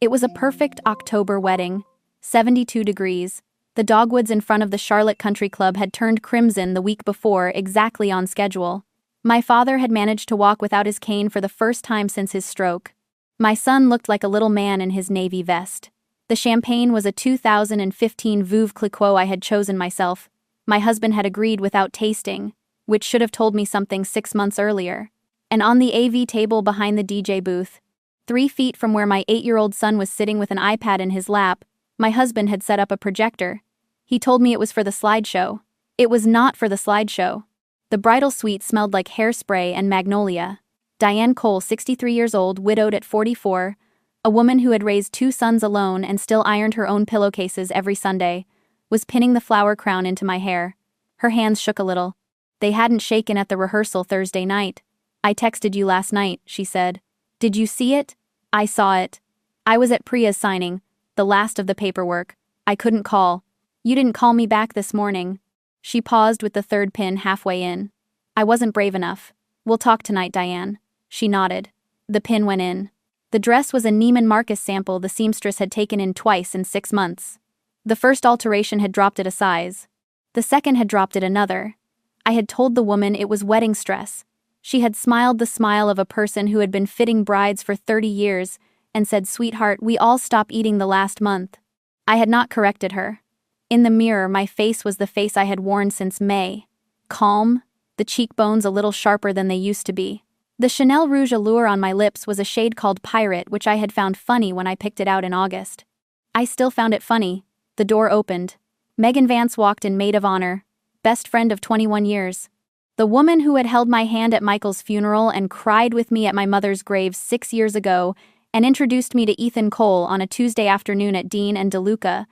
It was a perfect October wedding. 72 degrees. The dogwoods in front of the Charlotte Country Club had turned crimson the week before, exactly on schedule. My father had managed to walk without his cane for the first time since his stroke. My son looked like a little man in his navy vest. The champagne was a 2015 Veuve Clicquot I had chosen myself. My husband had agreed without tasting, which should have told me something 6 months earlier. And on the AV table behind the DJ booth, 3 feet from where my 8-year-old son was sitting with an iPad in his lap, my husband had set up a projector. He told me it was for the slideshow. It was not for the slideshow. The bridal suite smelled like hairspray and magnolia. Diane Cole, 63 years old, widowed at 44, a woman who had raised 2 sons alone and still ironed her own pillowcases every Sunday, was pinning the flower crown into my hair. Her hands shook a little. They hadn't shaken at the rehearsal Thursday night. "I texted you last night," she said. "Did you see it?" "I saw it. I was at Priya's signing, the last of the paperwork. I couldn't call. You didn't call me back this morning." She paused with the 3rd pin halfway in. "I wasn't brave enough. We'll talk tonight, Diane." She nodded. The pin went in. The dress was a Neiman Marcus sample the seamstress had taken in twice in 6 months. The first alteration had dropped it a size. The second had dropped it another. I had told the woman it was wedding stress. She had smiled the smile of a person who had been fitting brides for 30 years and said, "Sweetheart, we all stop eating the last month." I had not corrected her. In the mirror, my face was the face I had worn since May. Calm, the cheekbones a little sharper than they used to be. The Chanel Rouge Allure on my lips was a shade called Pirate, which I had found funny when I picked it out in August. I still found it funny. The door opened. Megan Vance walked in, maid of honor, best friend of 21 years. The woman who had held my hand at Michael's funeral and cried with me at my mother's grave 6 years ago and introduced me to Ethan Cole on a Tuesday afternoon at Dean and DeLuca,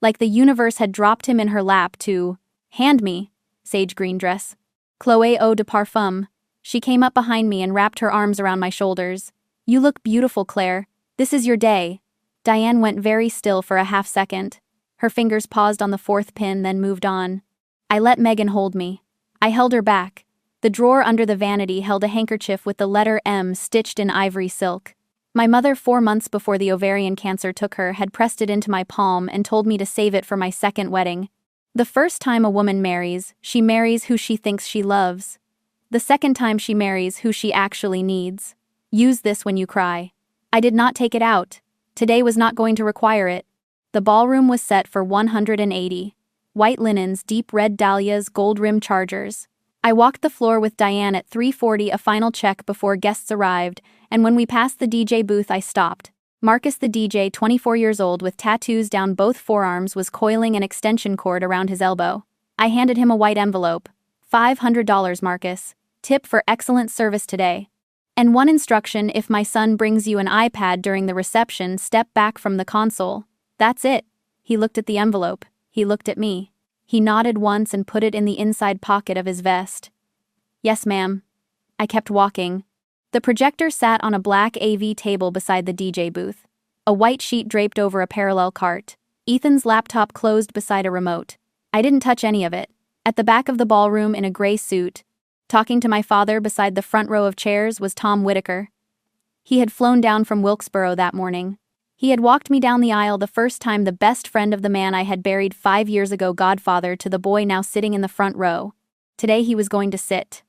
like the universe had dropped him in her lap to hand me, sage green dress. Chloé Eau de Parfum. She came up behind me and wrapped her arms around my shoulders. "You look beautiful, Claire. This is your day." Diane went very still for a half second. Her fingers paused on the 4th pin, then moved on. I let Megan hold me. I held her back. The drawer under the vanity held a handkerchief with the letter M stitched in ivory silk. My mother, 4 months before the ovarian cancer took her, had pressed it into my palm and told me to save it for my second wedding. The first time a woman marries, she marries who she thinks she loves. The second time she marries who she actually needs. Use this when you cry. I did not take it out. Today was not going to require it. The ballroom was set for 180. White linens, deep red dahlias, gold-rimmed chargers. I walked the floor with Diane at 3:40, a final check before guests arrived, and when we passed the DJ booth I stopped. Marcus, the DJ, 24 years old with tattoos down both forearms, was coiling an extension cord around his elbow. I handed him a white envelope. $500, Marcus. Tip for excellent service today. And one instruction: if my son brings you an iPad during the reception, step back from the console. That's it. He looked at the envelope. He looked at me. He nodded once and put it in the inside pocket of his vest. "Yes, ma'am." I kept walking. The projector sat on a black AV table beside the DJ booth. A white sheet draped over a parallel cart. Ethan's laptop closed beside a remote. I didn't touch any of it. At the back of the ballroom in a gray suit, talking to my father beside the front row of chairs, was Tom Whitaker. He had flown down from Wilkesboro that morning. He had walked me down the aisle the first time, the best friend of the man I had buried 5 years ago, godfather to the boy now sitting in the front row. Today he was going to sit.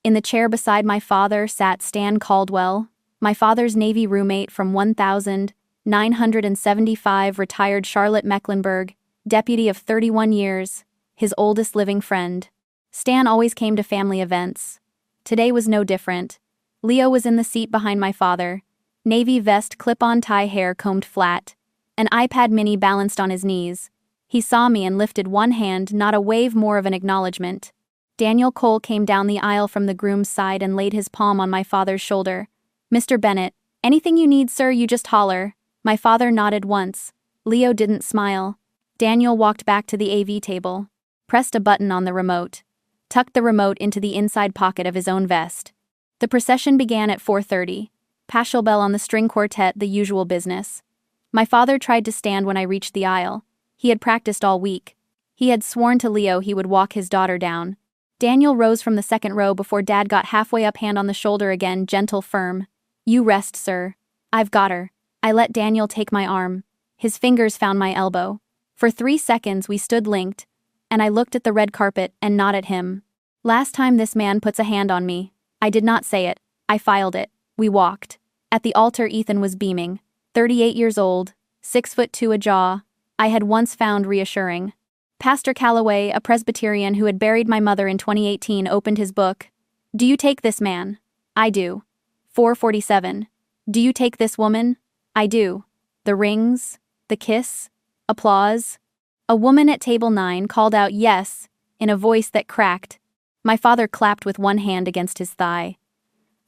In the chair beside my father sat Stan Caldwell, my father's Navy roommate from 1975, retired Charlotte Mecklenburg, deputy of 31 years, his oldest living friend. Stan always came to family events. Today was no different. Leo was in the seat behind my father. Navy vest, clip-on tie, hair combed flat. An iPad mini balanced on his knees. He saw me and lifted one hand, not a wave, more of an acknowledgement. Daniel Cole came down the aisle from the groom's side and laid his palm on my father's shoulder. "Mr. Bennett, anything you need, sir, you just holler." My father nodded once. Leo didn't smile. Daniel walked back to the AV table, pressed a button on the remote, tucked the remote into the inside pocket of his own vest. The procession began at 4:30. Pachelbel on the string quartet, the usual business. My father tried to stand when I reached the aisle. He had practiced all week. He had sworn to Leo he would walk his daughter down. Daniel rose from the second row before Dad got halfway up, hand on the shoulder again, gentle, firm. "You rest, sir. I've got her." I let Daniel take my arm. His fingers found my elbow. For 3 seconds we stood linked, and I looked at the red carpet and not at him. Last time this man puts a hand on me. I did not say it. I filed it. We walked. At the altar Ethan was beaming. 38 years old, 6'2" a jaw. I had once found reassuring. Pastor Calloway, a Presbyterian who had buried my mother in 2018, opened his book. Do you take this man? I do. 447. Do you take this woman? I do. The rings, the kiss, applause. A woman at table 9 called out yes, in a voice that cracked. My father clapped with one hand against his thigh.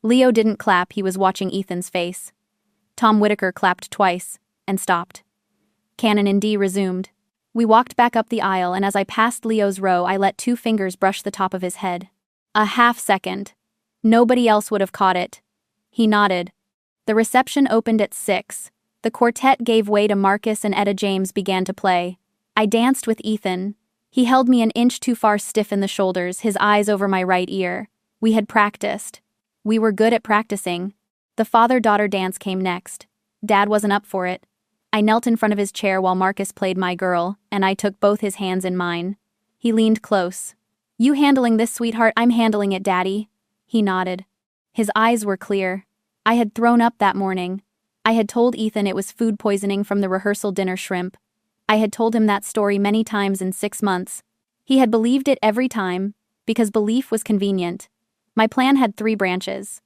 Leo didn't clap, he was watching Ethan's face. Tom Whitaker clapped twice, and stopped. Canon in D resumed. We walked back up the aisle, and as I passed Leo's row, I let 2 fingers brush the top of his head. A half second. Nobody else would have caught it. He nodded. The reception opened at 6. The quartet gave way to Marcus, and Etta James began to play. I danced with Ethan. He held me an inch too far, stiff in the shoulders, his eyes over my right ear. We had practiced. We were good at practicing. The father-daughter dance came next. Dad wasn't up for it. I knelt in front of his chair while Marcus played My Girl, and I took both his hands in mine. He leaned close. You handling this, sweetheart? I'm handling it, Daddy. He nodded. His eyes were clear. I had thrown up that morning. I had told Ethan it was food poisoning from the rehearsal dinner shrimp. I had told him that story many times in 6 months. He had believed it every time, because belief was convenient. My plan had 3 branches.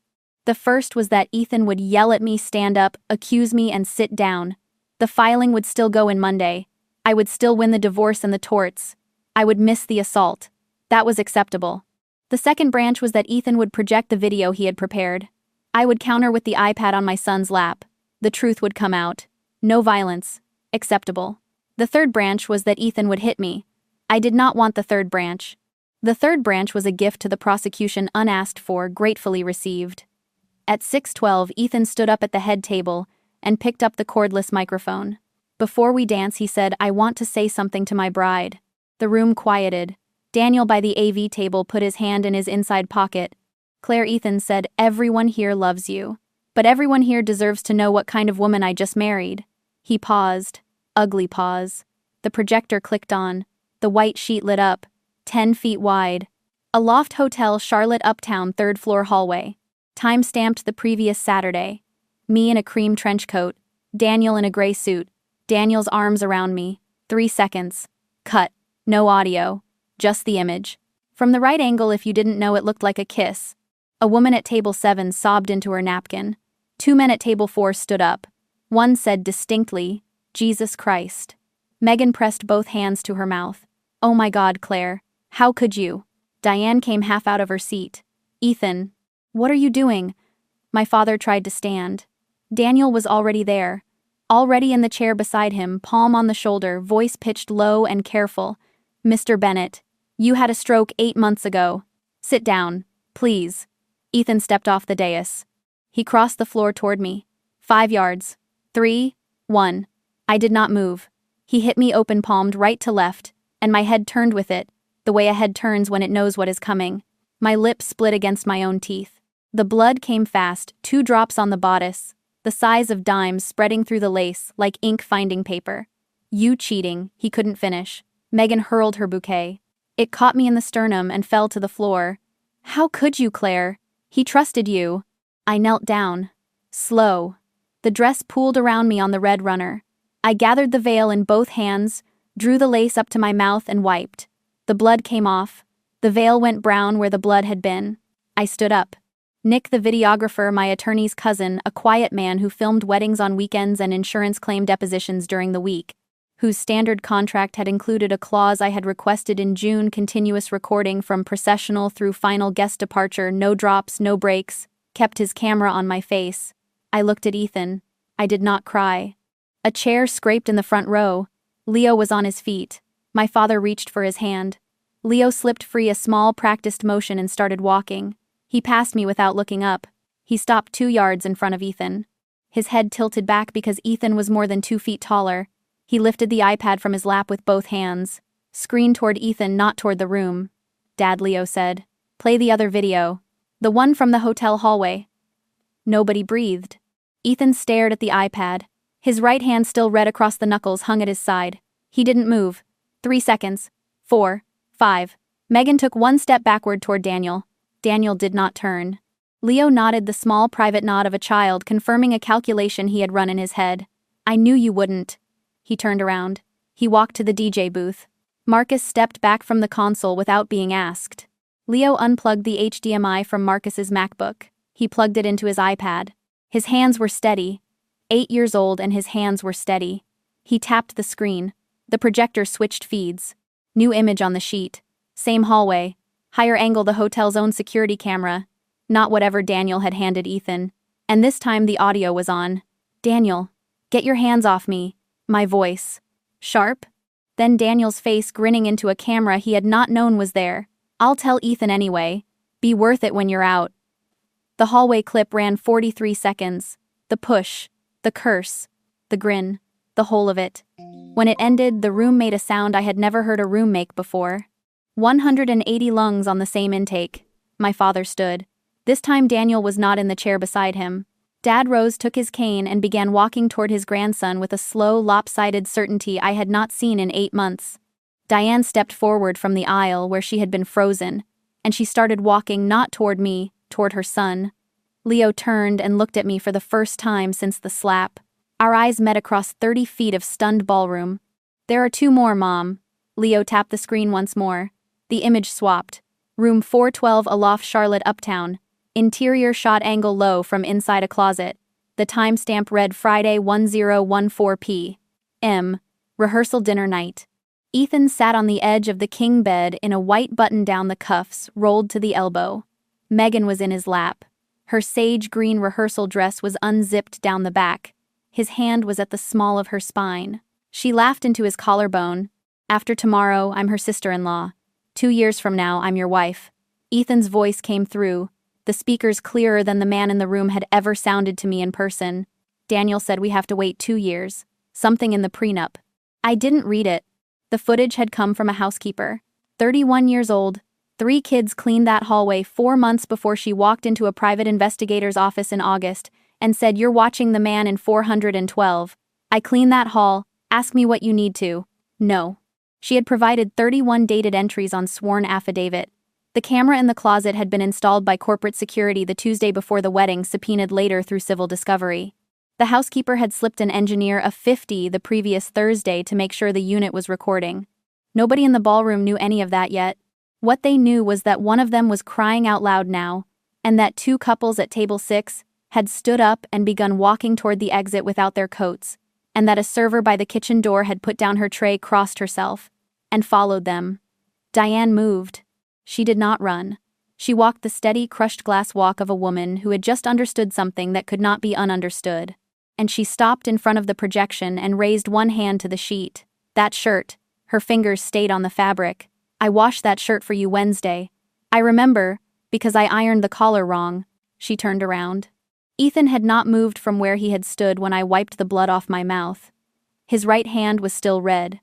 The first was that Ethan would yell at me, stand up, accuse me, and sit down. The filing would still go in Monday. I would still win the divorce and the torts. I would miss the assault. That was acceptable. The second branch was that Ethan would project the video he had prepared. I would counter with the iPad on my son's lap. The truth would come out. No violence. Acceptable. The third branch was that Ethan would hit me. I did not want the third branch. The third branch was a gift to the prosecution, unasked for, gratefully received. At 6:12, Ethan stood up at the head table and picked up the cordless microphone. Before we dance, he said, I want to say something to my bride. The room quieted. Daniel by the AV table put his hand in his inside pocket. Claire, Ethan said, everyone here loves you. But everyone here deserves to know what kind of woman I just married. He paused. Ugly pause. The projector clicked on. The white sheet lit up. 10 feet wide. A loft hotel, Charlotte, uptown, 3rd floor hallway. Time stamped the previous Saturday. Me in a cream trench coat. Daniel in a gray suit. Daniel's arms around me. 3 seconds. Cut. No audio. Just the image. From the right angle, if you didn't know, it looked like a kiss. A woman at table 7 sobbed into her napkin. 2 men at table 4 stood up. One said distinctly, Jesus Christ. Megan pressed both hands to her mouth. Oh my God, Claire. How could you? Diane came half out of her seat. Ethan. What are you doing? My father tried to stand. Daniel was already there. Already in the chair beside him, palm on the shoulder, voice pitched low and careful. Mr. Bennett, you had a stroke 8 months ago. Sit down, please. Ethan stepped off the dais. He crossed the floor toward me. 5 yards. 3, 1. I did not move. He hit me open-palmed right to left, and my head turned with it, the way a head turns when it knows what is coming. My lips split against my own teeth. The blood came fast, 2 drops on the bodice, the size of dimes spreading through the lace like ink finding paper. You cheating, he couldn't finish. Megan hurled her bouquet. It caught me in the sternum and fell to the floor. How could you, Claire? He trusted you. I knelt down. Slow. The dress pooled around me on the red runner. I gathered the veil in both hands, drew the lace up to my mouth and wiped. The blood came off. The veil went brown where the blood had been. I stood up. Nick, the videographer, my attorney's cousin, a quiet man who filmed weddings on weekends and insurance claim depositions during the week, whose standard contract had included a clause I had requested in June: continuous recording from processional through final guest departure, no drops, no breaks, kept his camera on my face. I looked at Ethan. I did not cry. A chair scraped in the front row. Leo was on his feet. My father reached for his hand. Leo slipped free, a small, practiced motion, and started walking. He passed me without looking up. He stopped 2 yards in front of Ethan. His head tilted back because Ethan was more than 2 feet taller. He lifted the iPad from his lap with both hands. Screen toward Ethan, not toward the room. Dad, Leo said. Play the other video. The one from the hotel hallway. Nobody breathed. Ethan stared at the iPad. His right hand, still red across the knuckles, hung at his side. He didn't move. 3 seconds. 4. 5. Megan took one step backward toward Daniel. Daniel did not turn. Leo nodded, the small private nod of a child, confirming a calculation he had run in his head. I knew you wouldn't. He turned around. He walked to the DJ booth. Marcus stepped back from the console without being asked. Leo unplugged the HDMI from Marcus's MacBook. He plugged it into his iPad. His hands were steady. 8 years old and his hands were steady. He tapped the screen. The projector switched feeds. New image on the sheet. Same hallway. Higher angle, the hotel's own security camera. Not whatever Daniel had handed Ethan. And this time the audio was on. Daniel, get your hands off me. My voice. Sharp? Then Daniel's face, grinning into a camera he had not known was there. I'll tell Ethan anyway. Be worth it when you're out. The hallway clip ran 43 seconds. The push. The curse. The grin. The whole of it. When it ended, the room made a sound I had never heard a room make before. 180 lungs on the same intake. My father stood. This time Daniel was not in the chair beside him. Dad rose, took his cane, and began walking toward his grandson with a slow, lopsided certainty I had not seen in 8 months. Diane stepped forward from the aisle where she had been frozen, and she started walking not toward me, toward her son. Leo turned and looked at me for the first time since the slap. Our eyes met across 30 feet of stunned ballroom. There are 2 more, Mom. Leo tapped the screen once more. The image swapped. Room 412, aloft, Charlotte, Uptown. Interior shot angle low from inside a closet. The timestamp read Friday 10:14 p.m. Rehearsal dinner night. Ethan sat on the edge of the king bed in a white button-down, the cuffs rolled to the elbow. Megan was in his lap. Her sage green rehearsal dress was unzipped down the back. His hand was at the small of her spine. She laughed into his collarbone. After tomorrow, I'm her sister-in-law. 2 years from now, I'm your wife. Ethan's voice came through, the speakers clearer than the man in the room had ever sounded to me in person. Daniel said we have to wait 2 years. Something in the prenup. I didn't read it. The footage had come from a housekeeper. 31 years old. 3 kids cleaned that hallway 4 months before she walked into a private investigator's office in August and said, "You're watching the man in 412. I cleaned that hall. Ask me what you need to." No. She had provided 31 dated entries on sworn affidavit. The camera in the closet had been installed by corporate security the Tuesday before the wedding, subpoenaed later through civil discovery. The housekeeper had slipped an engineer a 50 the previous Thursday to make sure the unit was recording. Nobody in the ballroom knew any of that yet. What they knew was that one of them was crying out loud now, and that 2 couples at table 6 had stood up and begun walking toward the exit without their coats, and that a server by the kitchen door had put down her tray, crossed herself, and followed them. Diane moved. She did not run. She walked the steady, crushed glass walk of a woman who had just understood something that could not be ununderstood. And she stopped in front of the projection and raised one hand to the sheet. That shirt. Her fingers stayed on the fabric. I washed that shirt for you Wednesday. I remember, because I ironed the collar wrong. She turned around. Ethan had not moved from where he had stood when I wiped the blood off my mouth. His right hand was still red.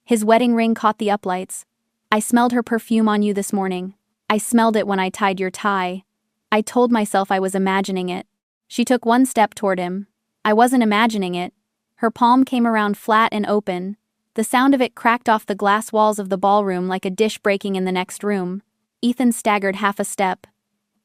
His wedding ring caught the uplights. I smelled her perfume on you this morning. I smelled it when I tied your tie. I told myself I was imagining it. She took one step toward him. I wasn't imagining it. Her palm came around flat and open. The sound of it cracked off the glass walls of the ballroom like a dish breaking in the next room. Ethan staggered half a step.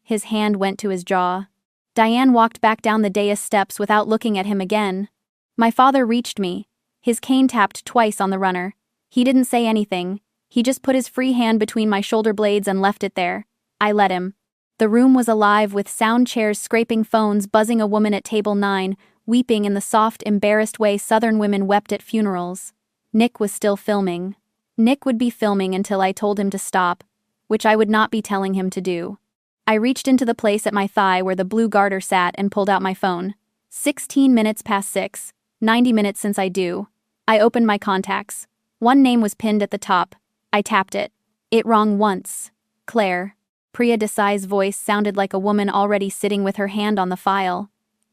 His hand went to his jaw. Diane walked back down the dais steps without looking at him again. My father reached me. His cane tapped twice on the runner. He didn't say anything. He just put his free hand between my shoulder blades and left it there. I let him. The room was alive with sound chairs scraping phones, buzzing, a woman at table 9, weeping in the soft, embarrassed way Southern women wept at funerals. Nick was still filming. Nick would be filming until I told him to stop, which I would not be telling him to do. I reached into the place at my thigh where the blue garter sat and pulled out my phone. 16 minutes past 6, 90 minutes since I do. I opened my contacts. One name was pinned at the top. I tapped it. It rang once. Claire. Priya Desai's voice sounded like a woman already sitting with her hand on the file.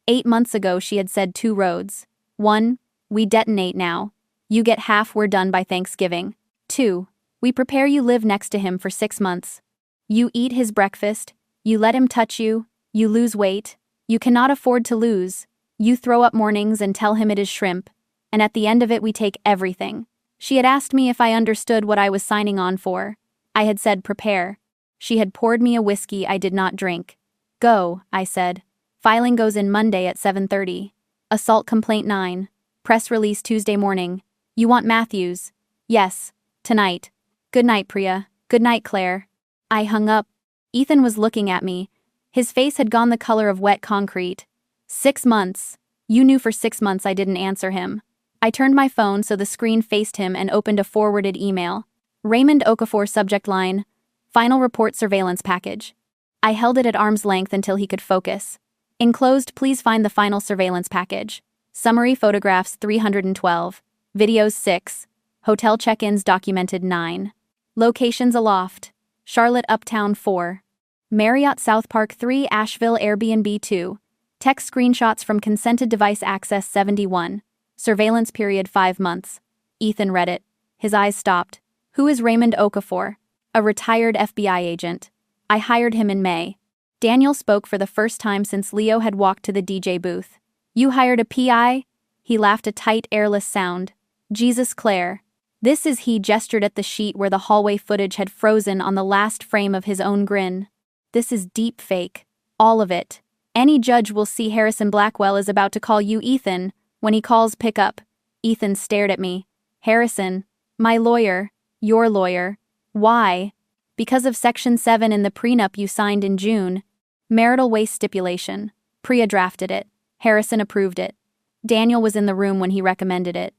8 months ago she had said 2 roads. 1, we detonate now. You get half, we're done by Thanksgiving. 2, we prepare you live next to him for 6 months. You eat his breakfast, you let him touch you, you lose weight, you cannot afford to lose. You throw up mornings and tell him it is shrimp, and at the end of it we take everything. She had asked me if I understood what I was signing on for. I had said prepare. She had poured me a whiskey I did not drink. Go, I said. Filing goes in Monday at 7:30. Assault complaint 9. Press release Tuesday morning. You want Matthews? Yes. Tonight. Good night, Priya. Good night, Claire. I hung up. Ethan was looking at me. His face had gone the color of wet concrete. 6 months. You knew for 6 months I didn't answer him. I turned my phone so the screen faced him and opened a forwarded email. Raymond Okafor subject line, final report surveillance package. I held it at arm's length until he could focus. Enclosed, please find the final surveillance package. Summary photographs 312. Videos 6. Hotel check-ins documented 9. Locations aloft. Charlotte Uptown 4. Marriott South Park 3 Asheville Airbnb 2. Text screenshots from consented device access 71. Surveillance period 5 months. Ethan read it. His eyes stopped. Who is Raymond Okafor? A retired FBI agent. I hired him in May. Daniel spoke for the first time since Leo had walked to the DJ booth. You hired a PI? He laughed a tight, airless sound. Jesus, Claire. This is he gestured at the sheet where the hallway footage had frozen on the last frame of his own grin. This is deep fake. All of it. Any judge will see Harrison Blackwell is about to call you Ethan. When he calls, pick up. Ethan stared at me. Harrison. My lawyer. Your lawyer. Why? Because of Section 7 in the prenup you signed in June. Marital waste stipulation. Priya drafted it. Harrison approved it. Daniel was in the room when he recommended it.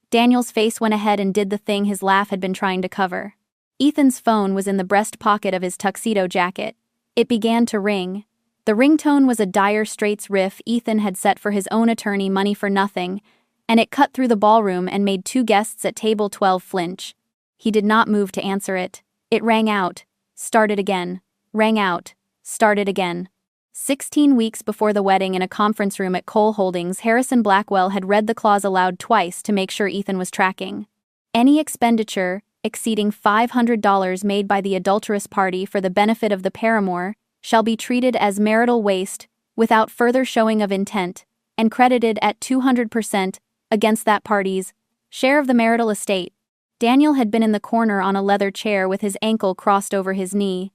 Daniel's face went ahead and did the thing his laugh had been trying to cover. Ethan's phone was in the breast pocket of his tuxedo jacket. It began to ring. The ringtone was a Dire Straits riff Ethan had set for his own attorney Money for Nothing, and it cut through the ballroom and made 2 guests at table 12 flinch. He did not move to answer it. It rang out, started again, rang out, started again. 16 weeks before the wedding in a conference room at Cole Holdings, Harrison Blackwell had read the clause aloud twice to make sure Ethan was tracking. Any expenditure exceeding $500 made by the adulterous party for the benefit of the paramour shall be treated as marital waste without further showing of intent, and credited at 200% against that party's share of the marital estate. Daniel had been in the corner on a leather chair with his ankle crossed over his knee.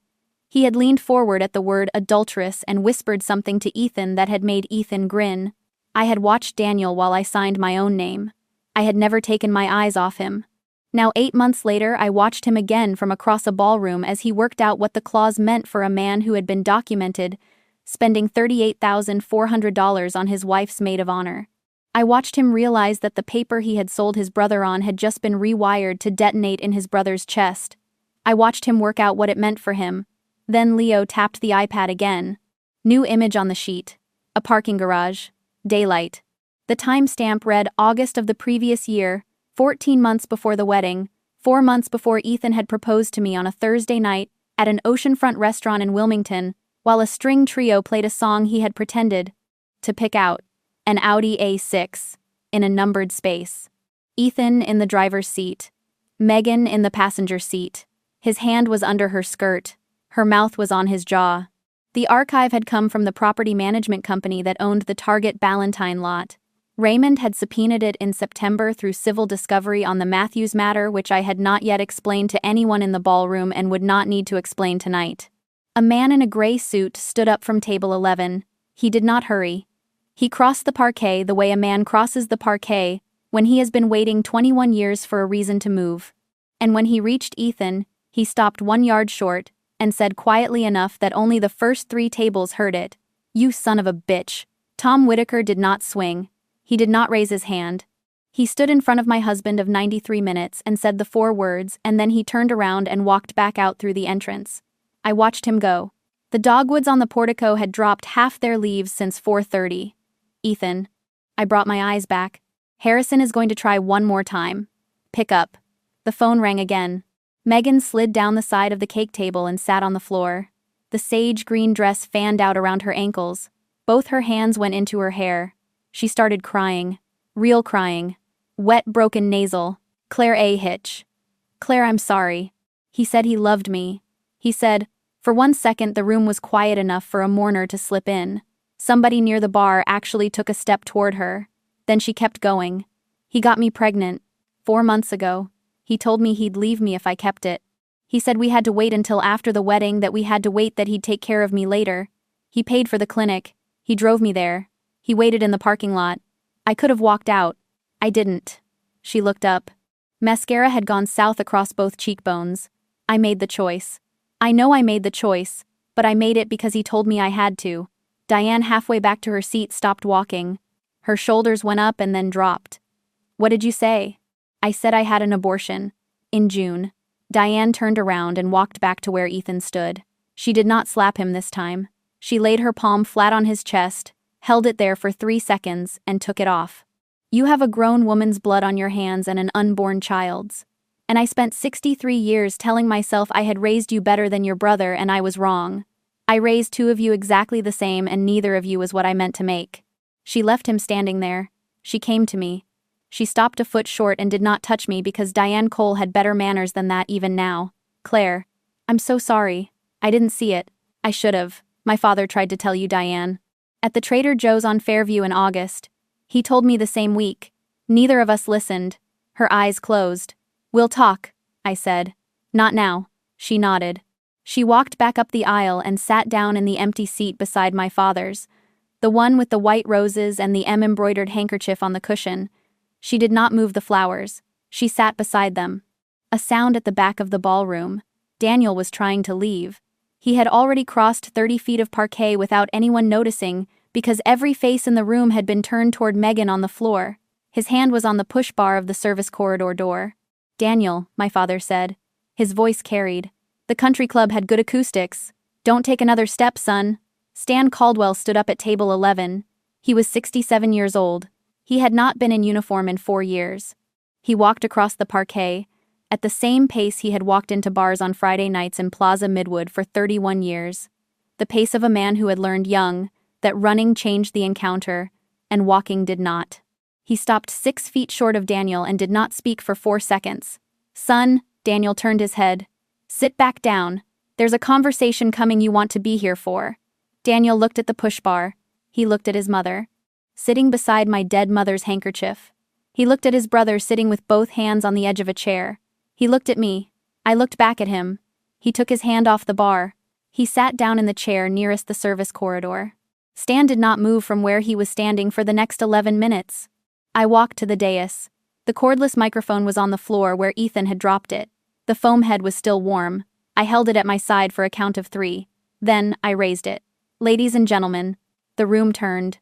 He had leaned forward at the word adulteress and whispered something to Ethan that had made Ethan grin. I had watched Daniel while I signed my own name. I had never taken my eyes off him. Now 8 months later, I watched him again from across a ballroom as he worked out what the clause meant for a man who had been documented, spending $38,400 on his wife's maid of honor. I watched him realize that the paper he had sold his brother on had just been rewired to detonate in his brother's chest. I watched him work out what it meant for him. Then Leo tapped the iPad again. New image on the sheet. A parking garage. Daylight. The timestamp read August of the previous year, 14 months before the wedding, 4 months before Ethan had proposed to me on a Thursday night at an oceanfront restaurant in Wilmington, while a string trio played a song he had pretended to pick out, an Audi A6, in a numbered space. Ethan in the driver's seat. Megan in the passenger seat. His hand was under her skirt. Her mouth was on his jaw. The archive had come from the property management company that owned the Target Ballantine lot. Raymond had subpoenaed it in September through civil discovery on the Matthews matter, which I had not yet explained to anyone in the ballroom and would not need to explain tonight. A man in a gray suit stood up from table 11. He did not hurry. He crossed the parquet the way a man crosses the parquet when he has been waiting 21 years for a reason to move. And when he reached Ethan, he stopped 1 yard short and said quietly enough that only the first 3 tables heard it, "You son of a bitch." Tom Whitaker did not swing. He did not raise his hand. He stood in front of my husband of 93 minutes and said the 4 words, and then he turned around and walked back out through the entrance. I watched him go. The dogwoods on the portico had dropped half their leaves since 4:30. Ethan. I brought my eyes back. Harrison is going to try one more time. Pick up. The phone rang again. Megan slid down the side of the cake table and sat on the floor. The sage green dress fanned out around her ankles. Both her hands went into her hair. She started crying. Real crying. Wet, broken nasal. Claire A. Hitch. Claire, I'm sorry. He said he loved me. He said, for 1 second the room was quiet enough for a mourner to slip in. Somebody near the bar actually took a step toward her. Then she kept going. He got me pregnant. 4 months ago. He told me he'd leave me if I kept it. He said we had to wait until after the wedding, that we had to wait, that he'd take care of me later. He paid for the clinic. He drove me there. He waited in the parking lot. I could have walked out. I didn't. She looked up. Mascara had gone south across both cheekbones. I made the choice. I know I made the choice, but I made it because he told me I had to. Diane, halfway back to her seat, stopped walking. Her shoulders went up and then dropped. What did you say? I said I had an abortion. In June. Diane turned around and walked back to where Ethan stood. She did not slap him this time. She laid her palm flat on his chest, held it there for 3 seconds, and took it off. You have a grown woman's blood on your hands and an unborn child's. And I spent 63 years telling myself I had raised you better than your brother, and I was wrong. I raised 2 of you exactly the same, and neither of you was what I meant to make. She left him standing there. She came to me. She stopped a foot short and did not touch me because Diane Cole had better manners than that even now. Claire. I'm so sorry. I didn't see it. I should have. My father tried to tell you, Diane. At the Trader Joe's on Fairview in August. He told me the same week. Neither of us listened. Her eyes closed. We'll talk, I said. Not now. She nodded. She walked back up the aisle and sat down in the empty seat beside my father's, the one with the white roses and the M-embroidered handkerchief on the cushion. She did not move the flowers. She sat beside them. A sound at the back of the ballroom. Daniel was trying to leave. He had already crossed 30 feet of parquet without anyone noticing, because every face in the room had been turned toward Megan on the floor. His hand was on the push bar of the service corridor door. Daniel, my father said. His voice carried. The country club had good acoustics. Don't take another step, son. Stan Caldwell stood up at table 11. He was 67 years old. He had not been in uniform in 4 years. He walked across the parquet, at the same pace he had walked into bars on Friday nights in Plaza Midwood for 31 years. The pace of a man who had learned young that running changed the encounter, and walking did not. He stopped 6 feet short of Daniel and did not speak for 4 seconds. Son, Daniel turned his head. Sit back down. There's a conversation coming you want to be here for. Daniel looked at the push bar. He looked at his mother, sitting beside my dead mother's handkerchief. He looked at his brother sitting with both hands on the edge of a chair. He looked at me. I looked back at him. He took his hand off the bar. He sat down in the chair nearest the service corridor. Stan did not move from where he was standing for the next 11 minutes. I walked to the dais. The cordless microphone was on the floor where Ethan had dropped it. The foam head was still warm. I held it at my side for a count of 3. Then I raised it. Ladies and gentlemen. The room turned.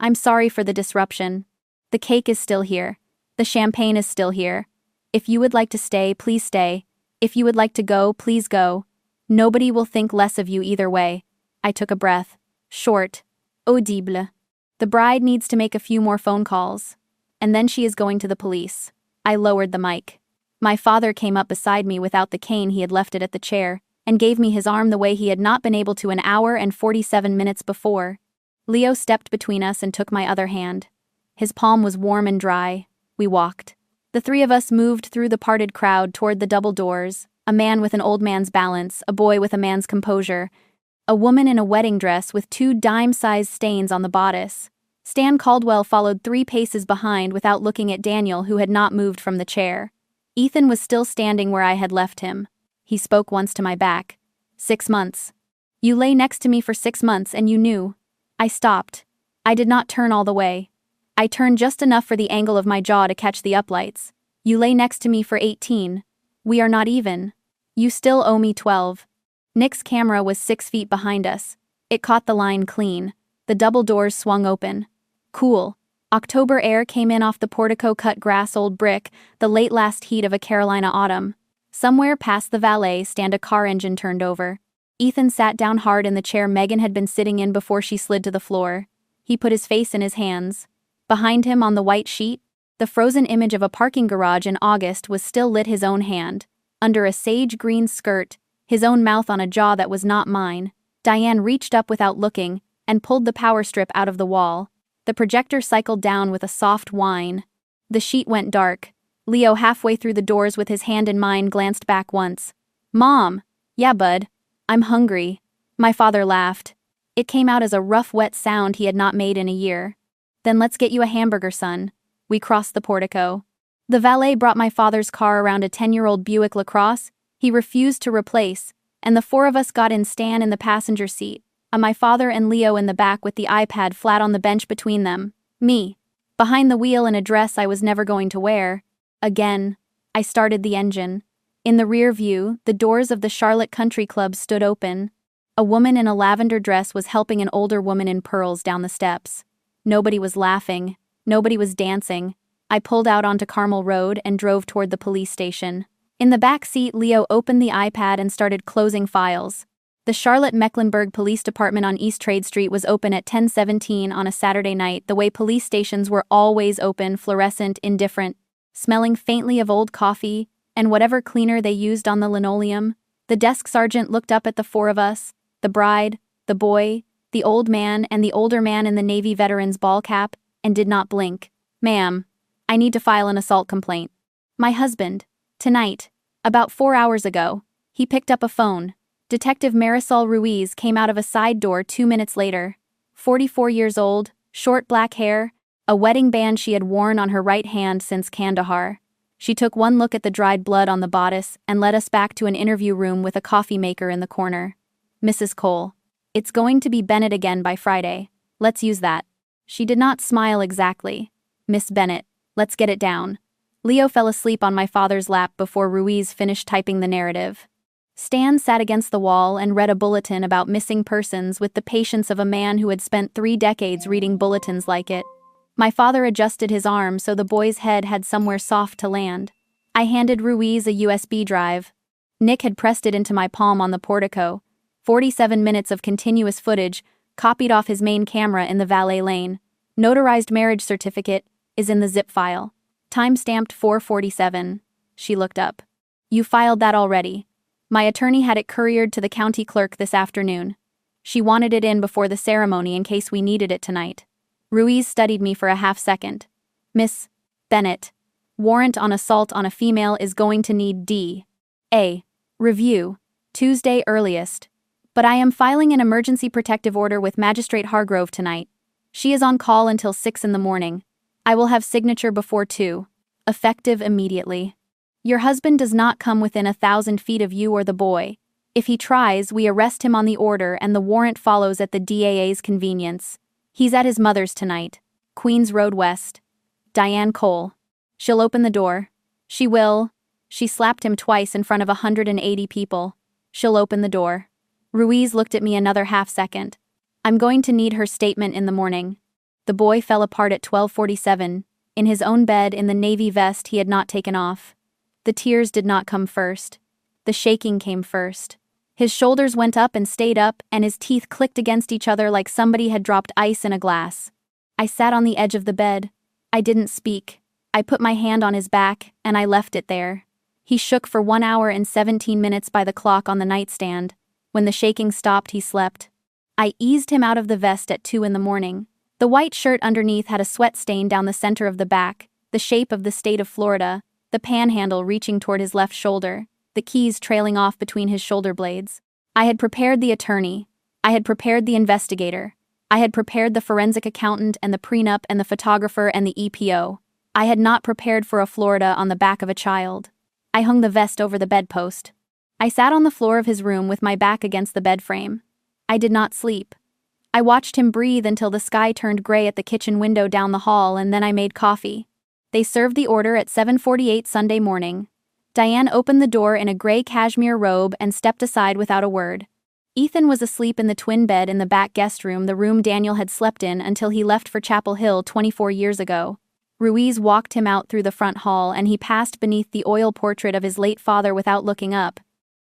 I'm sorry for the disruption. The cake is still here. The champagne is still here. If you would like to stay, please stay. If you would like to go, please go. Nobody will think less of you either way. I took a breath. Short. Audible. The bride needs to make a few more phone calls. And then she is going to the police. I lowered the mic. My father came up beside me without the cane. He had left it at the chair, and gave me his arm the way he had not been able to an hour and 47 minutes before. Leo stepped between us and took my other hand. His palm was warm and dry. We walked. The 3 of us moved through the parted crowd toward the double doors, a man with an old man's balance, a boy with a man's composure, a woman in a wedding dress with 2 dime-sized stains on the bodice. Stan Caldwell followed 3 paces behind without looking at Daniel, who had not moved from the chair. Ethan was still standing where I had left him. He spoke once to my back. 6 months. You lay next to me for 6 months and you knew. I stopped. I did not turn all the way. I turned just enough for the angle of my jaw to catch the uplights. You lay next to me for 18. We are not even. You still owe me 12. Nick's camera was 6 feet behind us. It caught the line clean. The double doors swung open. Cool. October air came in off the portico, cut grass, old brick, the late last heat of a Carolina autumn. Somewhere past the valet stand a car engine turned over. Ethan sat down hard in the chair Megan had been sitting in before she slid to the floor. He put his face in his hands. Behind him on the white sheet, the frozen image of a parking garage in August was still lit, his own hand. Under a sage green skirt, his own mouth on a jaw that was not mine. Diane reached up without looking and pulled the power strip out of the wall. The projector cycled down with a soft whine. The sheet went dark. Leo, halfway through the doors with his hand in mine, glanced back once. Mom. Yeah, bud. I'm hungry. My father laughed. It came out as a rough, wet sound he had not made in a year. "Then let's get you a hamburger, son." We crossed the portico. The valet brought my father's car around a 10-year-old Buick LaCrosse he refused to replace, and the four of us got in. Stan in the passenger seat, my father and Leo in the back with the iPad flat on the bench between them, me behind the wheel in a dress I was never going to wear. Again, I started the engine. In the rear view, the doors of the Charlotte Country Club stood open. A woman in a lavender dress was helping an older woman in pearls down the steps. Nobody was laughing. Nobody was dancing. I pulled out onto Carmel Road and drove toward the police station. In the back seat, Leo opened the iPad and started closing files. The Charlotte-Mecklenburg Police Department on East Trade Street was open at 10:17 on a Saturday night, the way police stations were always open, fluorescent, indifferent, smelling faintly of old coffee and whatever cleaner they used on the linoleum. The desk sergeant looked up at the four of us, the bride, the boy, the old man, and the older man in the Navy veteran's ball cap, and did not blink. "Ma'am, I need to file an assault complaint. My husband, tonight, about 4 hours ago." He picked up a phone. Detective Marisol Ruiz came out of a side door 2 minutes later. 44 years old, short black hair, a wedding band she had worn on her right hand since Kandahar. She took one look at the dried blood on the bodice and led us back to an interview room with a coffee maker in the corner. "Mrs. Cole, it's going to be Bennett again by Friday. Let's use that." She did not smile exactly. "Miss Bennett, let's get it down." Leo fell asleep on my father's lap before Ruiz finished typing the narrative. Stan sat against the wall and read a bulletin about missing persons with the patience of a man who had spent 3 decades reading bulletins like it. My father adjusted his arm so the boy's head had somewhere soft to land. I handed Ruiz a USB drive. Nick had pressed it into my palm on the portico. 47 minutes of continuous footage, copied off his main camera in the valet lane. Notarized marriage certificate is in the zip file. Time-stamped 4:47. She looked up. "You filed that already. My attorney had it couriered to the county clerk this afternoon. She wanted it in before the ceremony in case we needed it tonight." Ruiz studied me for a half-second. "Miss Bennett, warrant on assault on a female is going to need D.A. review, Tuesday earliest. But I am filing an emergency protective order with Magistrate Hargrove tonight. She is on call until 6 in the morning. I will have signature before 2. Effective immediately. Your husband does not come within 1,000 feet of you or the boy. If he tries, we arrest him on the order and the warrant follows at the DAA's convenience. He's at his mother's tonight. Queens Road West. Diane Cole. She'll open the door. She will." She slapped him twice in front of 180 people. "She'll open the door." Ruiz looked at me another half-second. "I'm going to need her statement in the morning." The boy fell apart at 12:47, in his own bed in the navy vest he had not taken off. The tears did not come first. The shaking came first. His shoulders went up and stayed up, and his teeth clicked against each other like somebody had dropped ice in a glass. I sat on the edge of the bed. I didn't speak. I put my hand on his back, and I left it there. He shook for 1 hour and 17 minutes by the clock on the nightstand. When the shaking stopped, he slept. I eased him out of the vest at 2 in the morning. The white shirt underneath had a sweat stain down the center of the back, the shape of the state of Florida, the panhandle reaching toward his left shoulder, the keys trailing off between his shoulder blades. I had prepared the attorney. I had prepared the investigator. I had prepared the forensic accountant and the prenup and the photographer and the EPO. I had not prepared for a Florida on the back of a child. I hung the vest over the bedpost. I sat on the floor of his room with my back against the bed frame. I did not sleep. I watched him breathe until the sky turned gray at the kitchen window down the hall, and then I made coffee. They served the order at 7:48 Sunday morning. Diane opened the door in a gray cashmere robe and stepped aside without a word. Ethan was asleep in the twin bed in the back guest room, the room Daniel had slept in until he left for Chapel Hill 24 years ago. Ruiz walked him out through the front hall and he passed beneath the oil portrait of his late father without looking up.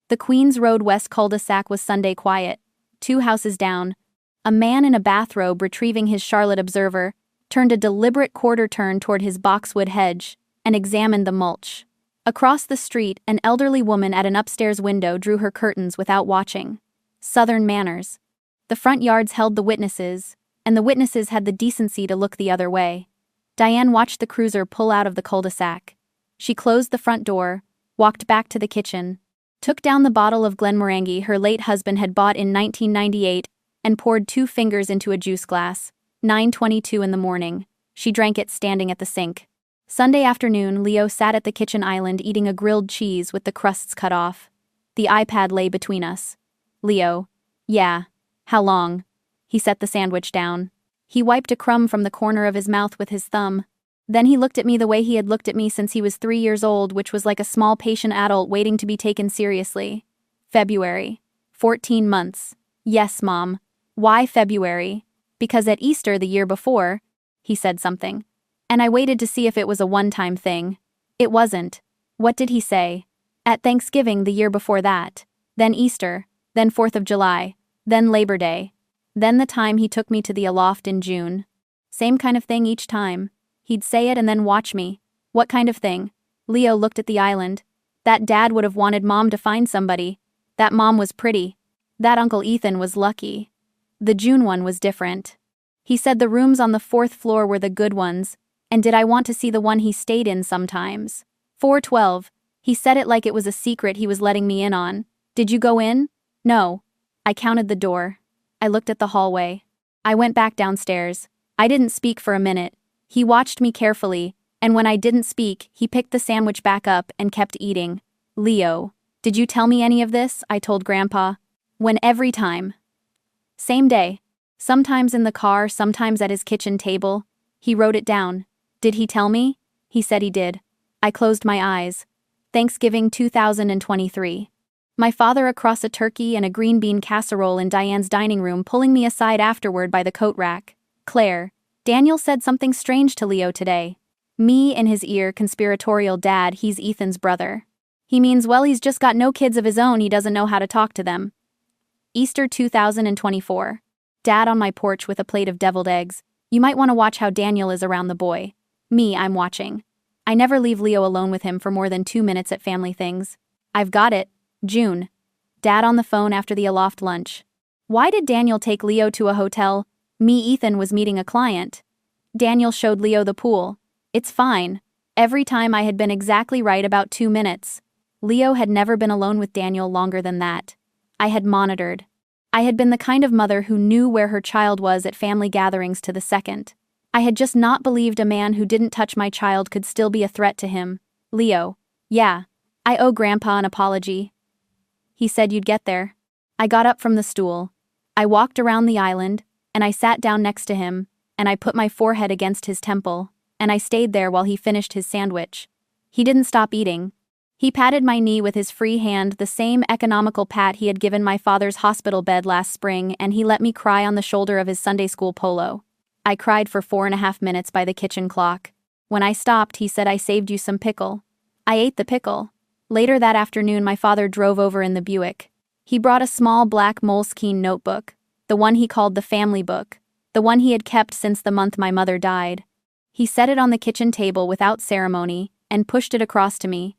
The Queens Road West cul-de-sac was Sunday quiet. 2 houses down. A man in a bathrobe retrieving his Charlotte Observer turned a deliberate quarter turn toward his boxwood hedge and examined the mulch. Across the street, an elderly woman at an upstairs window drew her curtains without watching. Southern manners. The front yards held the witnesses, and the witnesses had the decency to look the other way. Diane watched the cruiser pull out of the cul-de-sac. She closed the front door, walked back to the kitchen, took down the bottle of Glenmorangie her late husband had bought in 1998, and poured 2 fingers into a juice glass. 9:22 in the morning. She drank it standing at the sink. Sunday afternoon, Leo sat at the kitchen island eating a grilled cheese with the crusts cut off. The iPad lay between us. Leo. Yeah. How long? He set the sandwich down. He wiped a crumb from the corner of his mouth with his thumb. Then he looked at me the way he had looked at me since he was 3 years old, which was like a small patient adult waiting to be taken seriously. February. 14 months. Yes, Mom. Why February? Because at Easter the year before, he said something. And I waited to see if it was a one-time thing. It wasn't. What did he say? At Thanksgiving the year before that. Then Easter. Then 4th of July. Then Labor Day. Then the time he took me to the Aloft in June. Same kind of thing each time. He'd say it and then watch me. What kind of thing? Leo looked at the island. That dad would have wanted Mom to find somebody. That Mom was pretty. That Uncle Ethan was lucky. The June one was different. He said the rooms on the 4th floor were the good ones, and did I want to see the one he stayed in sometimes? 412. He said it like it was a secret he was letting me in on. Did you go in? No. I counted the door. I looked at the hallway. I went back downstairs. I didn't speak for a minute. He watched me carefully, and when I didn't speak, he picked the sandwich back up and kept eating. Leo. Did you tell me any of this? I told Grandpa. When every time. Same day. Sometimes in the car, sometimes at his kitchen table. He wrote it down. Did he tell me? He said he did. I closed my eyes. Thanksgiving 2023. My father across a turkey and a green bean casserole in Diane's dining room, pulling me aside afterward by the coat rack. Claire. Daniel said something strange to Leo today. Me in his ear, conspiratorial dad, he's Ethan's brother. He means, well, he's just got no kids of his own, he doesn't know how to talk to them. Easter 2024. Dad on my porch with a plate of deviled eggs. You might want to watch how Daniel is around the boy. Me, I'm watching. I never leave Leo alone with him for more than 2 minutes at family things. I've got it. June. Dad on the phone after the Aloft lunch. Why did Daniel take Leo to a hotel? Me, Ethan was meeting a client. Daniel showed Leo the pool. It's fine. Every time I had been exactly right about 2 minutes. Leo had never been alone with Daniel longer than that. I had monitored. I had been the kind of mother who knew where her child was at family gatherings to the second. I had just not believed a man who didn't touch my child could still be a threat to him. Leo. Yeah. I owe Grandpa an apology. He said you'd get there. I got up from the stool. I walked around the island, and I sat down next to him, and I put my forehead against his temple, and I stayed there while he finished his sandwich. He didn't stop eating. He patted my knee with his free hand, the same economical pat he had given my father's hospital bed last spring, and he let me cry on the shoulder of his Sunday school polo. I cried for 4.5 minutes by the kitchen clock. When I stopped, he said, I saved you some pickle. I ate the pickle. Later that afternoon, my father drove over in the Buick. He brought a small black Moleskine notebook, the one he called the family book, the one he had kept since the month my mother died. He set it on the kitchen table without ceremony and pushed it across to me.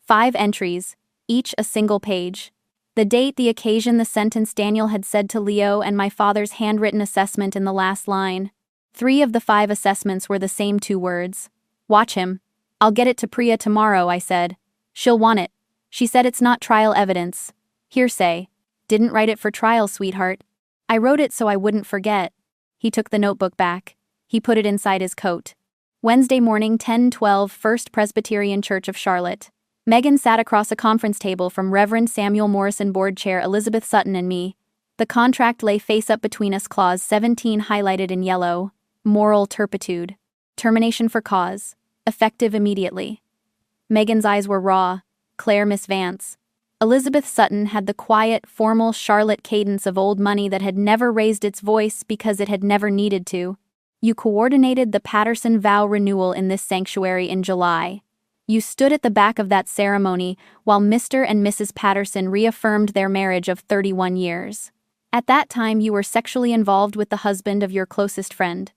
5 entries, each a single page. The date, the occasion, the sentence Daniel had said to Leo, and my father's handwritten assessment in the last line. 3 of the 5 assessments were the same 2 words. Watch him. I'll get it to Priya tomorrow, I said. She'll want it. She said it's not trial evidence. Hearsay. Didn't write it for trial, sweetheart. I wrote it so I wouldn't forget. He took the notebook back. He put it inside his coat. Wednesday morning, 10:12, First Presbyterian Church of Charlotte. Megan sat across a conference table from Reverend Samuel Morrison, board chair Elizabeth Sutton, and me. The contract lay face up between us, clause 17 highlighted in yellow. Moral turpitude. Termination for cause. Effective immediately. Megan's eyes were raw. Claire, Miss Vance. Elizabeth Sutton had the quiet, formal Charlotte cadence of old money that had never raised its voice because it had never needed to. You coordinated the Patterson vow renewal in this sanctuary in July. You stood at the back of that ceremony while Mr. and Mrs. Patterson reaffirmed their marriage of 31 years. At that time, you were sexually involved with the husband of your closest friend.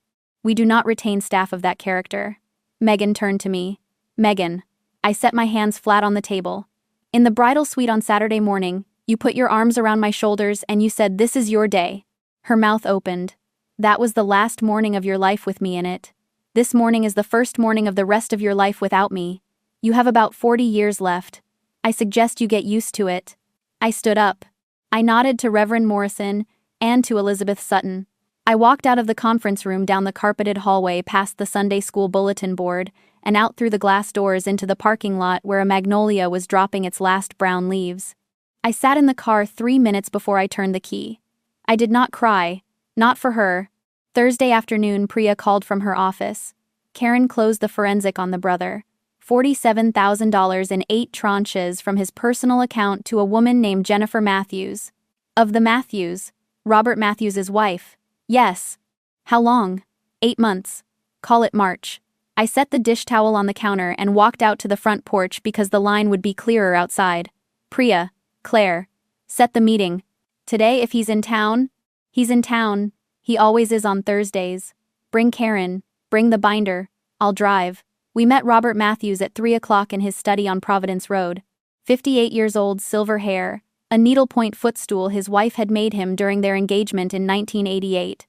We do not retain staff of that character. Megan turned to me. Megan. I set my hands flat on the table. In the bridal suite on Saturday morning, you put your arms around my shoulders and you said, "This is your day." Her mouth opened. That was the last morning of your life with me in it. This morning is the first morning of the rest of your life without me. You have about 40 years left. I suggest you get used to it. I stood up. I nodded to Reverend Morrison, and to Elizabeth Sutton. I walked out of the conference room down the carpeted hallway past the Sunday school bulletin board and out through the glass doors into the parking lot where a magnolia was dropping its last brown leaves. I sat in the car 3 minutes before I turned the key. I did not cry. Not for her. Thursday afternoon, Priya called from her office. Karen closed the forensic on the brother. $47,000 in 8 tranches from his personal account to a woman named Jennifer Matthews. Of the Matthews, Robert Matthews' wife. Yes. How long? 8 months. Call it March. I set the dish towel on the counter and walked out to the front porch because the line would be clearer outside. Priya, Claire. Set the meeting. Today if he's in town? He's in town. He always is on Thursdays. Bring Karen. Bring the binder. I'll drive. We met Robert Matthews at 3 o'clock in his study on Providence Road. 58 years old, silver hair, a needlepoint footstool his wife had made him during their engagement in 1988.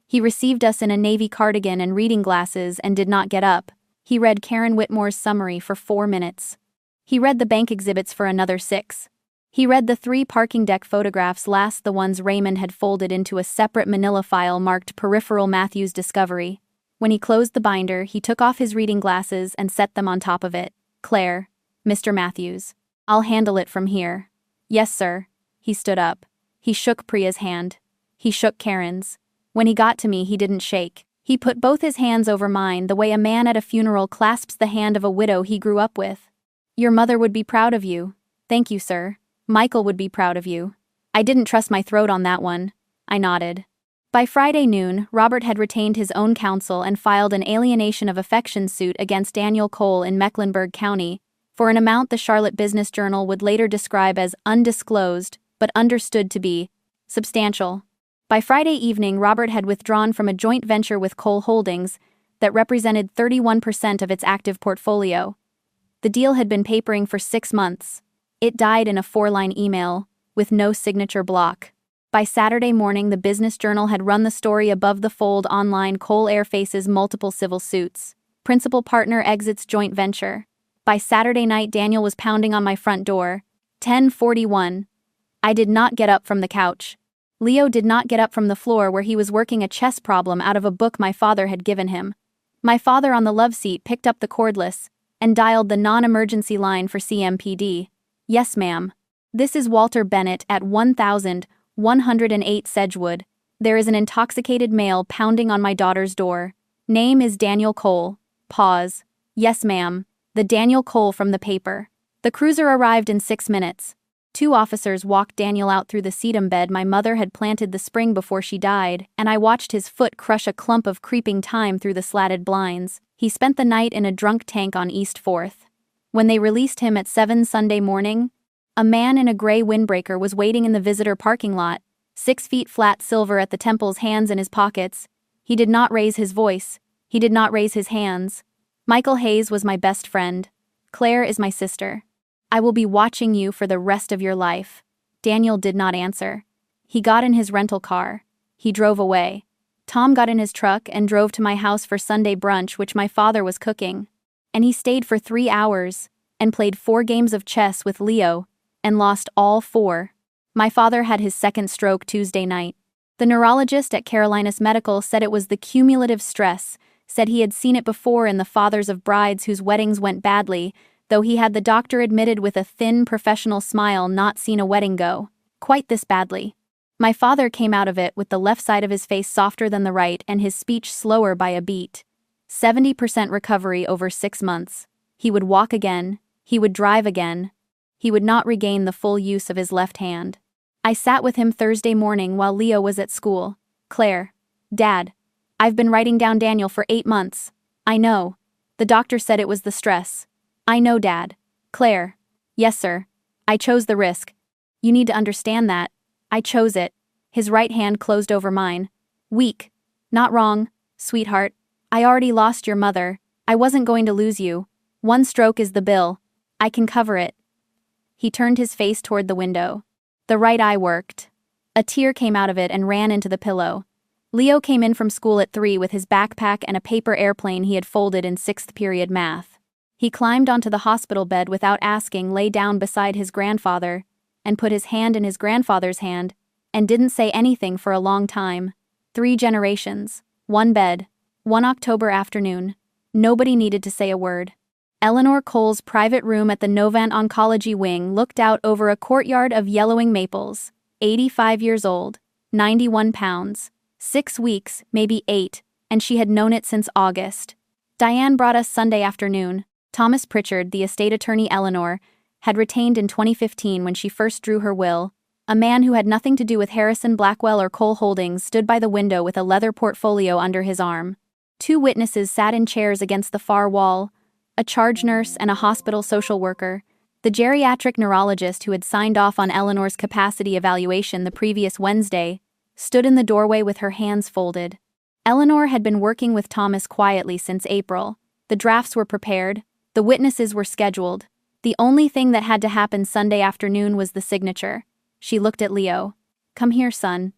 He received us in a navy cardigan and reading glasses and did not get up. He read Karen Whitmore's summary for 4 minutes. He read the bank exhibits for another 6. He read the 3 parking deck photographs, last the ones Raymond had folded into a separate manila file marked Peripheral Matthews Discovery. When he closed the binder, he took off his reading glasses and set them on top of it. Claire, Mr. Matthews. I'll handle it from here. Yes, sir. He stood up. He shook Priya's hand. He shook Karen's. When he got to me, he didn't shake. He put both his hands over mine the way a man at a funeral clasps the hand of a widow he grew up with. Your mother would be proud of you. Thank you, sir. Michael would be proud of you. I didn't trust my throat on that one. I nodded. By Friday noon, Robert had retained his own counsel and filed an alienation of affection suit against Daniel Cole in Mecklenburg County, for an amount the Charlotte Business Journal would later describe as undisclosed, but understood to be substantial. By Friday evening, Robert had withdrawn from a joint venture with Cole Holdings that represented 31% of its active portfolio. The deal had been papering for 6 months. It died in a 4-line email, with no signature block. By Saturday morning, the Business Journal had run the story above the fold online. Cole Air faces multiple civil suits. Principal partner exits joint venture. By Saturday night, Daniel was pounding on my front door. 10:41. I did not get up from the couch. Leo did not get up from the floor where he was working a chess problem out of a book my father had given him. My father on the love seat picked up the cordless and dialed the non-emergency line for CMPD. Yes, ma'am. This is Walter Bennett at 1108 Sedgewood. There is an intoxicated male pounding on my daughter's door. Name is Daniel Cole. Pause. Yes, ma'am. The Daniel Cole from the paper. The cruiser arrived in 6 minutes. 2 officers walked Daniel out through the sedum bed my mother had planted the spring before she died, and I watched his foot crush a clump of creeping thyme through the slatted blinds. He spent the night in a drunk tank on East 4th. When they released him at 7 Sunday morning, a man in a gray windbreaker was waiting in the visitor parking lot, 6 feet flat, silver at the temples, hands in his pockets. He did not raise his voice. He did not raise his hands. Michael Hayes was my best friend. Claire is my sister. I will be watching you for the rest of your life. Daniel did not answer. He got in his rental car. He drove away. Tom got in his truck and drove to my house for Sunday brunch, which my father was cooking. And he stayed for 3 hours and played 4 games of chess with Leo and lost all 4. My father had his second stroke Tuesday night. The neurologist at Carolinas Medical said it was the cumulative stress, said he had seen it before in the fathers of brides whose weddings went badly, though he had, the doctor admitted with a thin professional smile, not seen a wedding go quite this badly. My father came out of it with the left side of his face softer than the right and his speech slower by a beat. 70% recovery over 6 months. He would walk again. He would drive again. He would not regain the full use of his left hand. I sat with him Thursday morning while Leo was at school. Claire. Dad. I've been writing down Daniel for 8 months. I know. The doctor said it was the stress. I know, Dad. Claire. Yes, sir. I chose the risk. You need to understand that. I chose it. His right hand closed over mine. Weak. Not wrong, sweetheart. I already lost your mother. I wasn't going to lose you. 1 stroke is the bill. I can cover it. He turned his face toward the window. The right eye worked. A tear came out of it and ran into the pillow. Leo came in from school at 3 with his backpack and a paper airplane he had folded in 6th period math. He climbed onto the hospital bed without asking, lay down beside his grandfather, and put his hand in his grandfather's hand. and didn't say anything for a long time. 3 generations, 1 bed, 1 October afternoon. Nobody needed to say a word. Eleanor Cole's private room at the Novant Oncology Wing looked out over a courtyard of yellowing maples. 85 years old, 91 pounds, 6 weeks, maybe 8, and she had known it since August. Diane brought us Sunday afternoon. Thomas Pritchard, the estate attorney Eleanor had retained in 2015 when she first drew her will, a man who had nothing to do with Harrison Blackwell or Cole Holdings, stood by the window with a leather portfolio under his arm. 2 witnesses sat in chairs against the far wall, a charge nurse and a hospital social worker. The geriatric neurologist who had signed off on Eleanor's capacity evaluation the previous Wednesday stood in the doorway with her hands folded. Eleanor had been working with Thomas quietly since April. The drafts were prepared, the witnesses were scheduled. The only thing that had to happen Sunday afternoon was the signature. She looked at Leo. "Come here, son."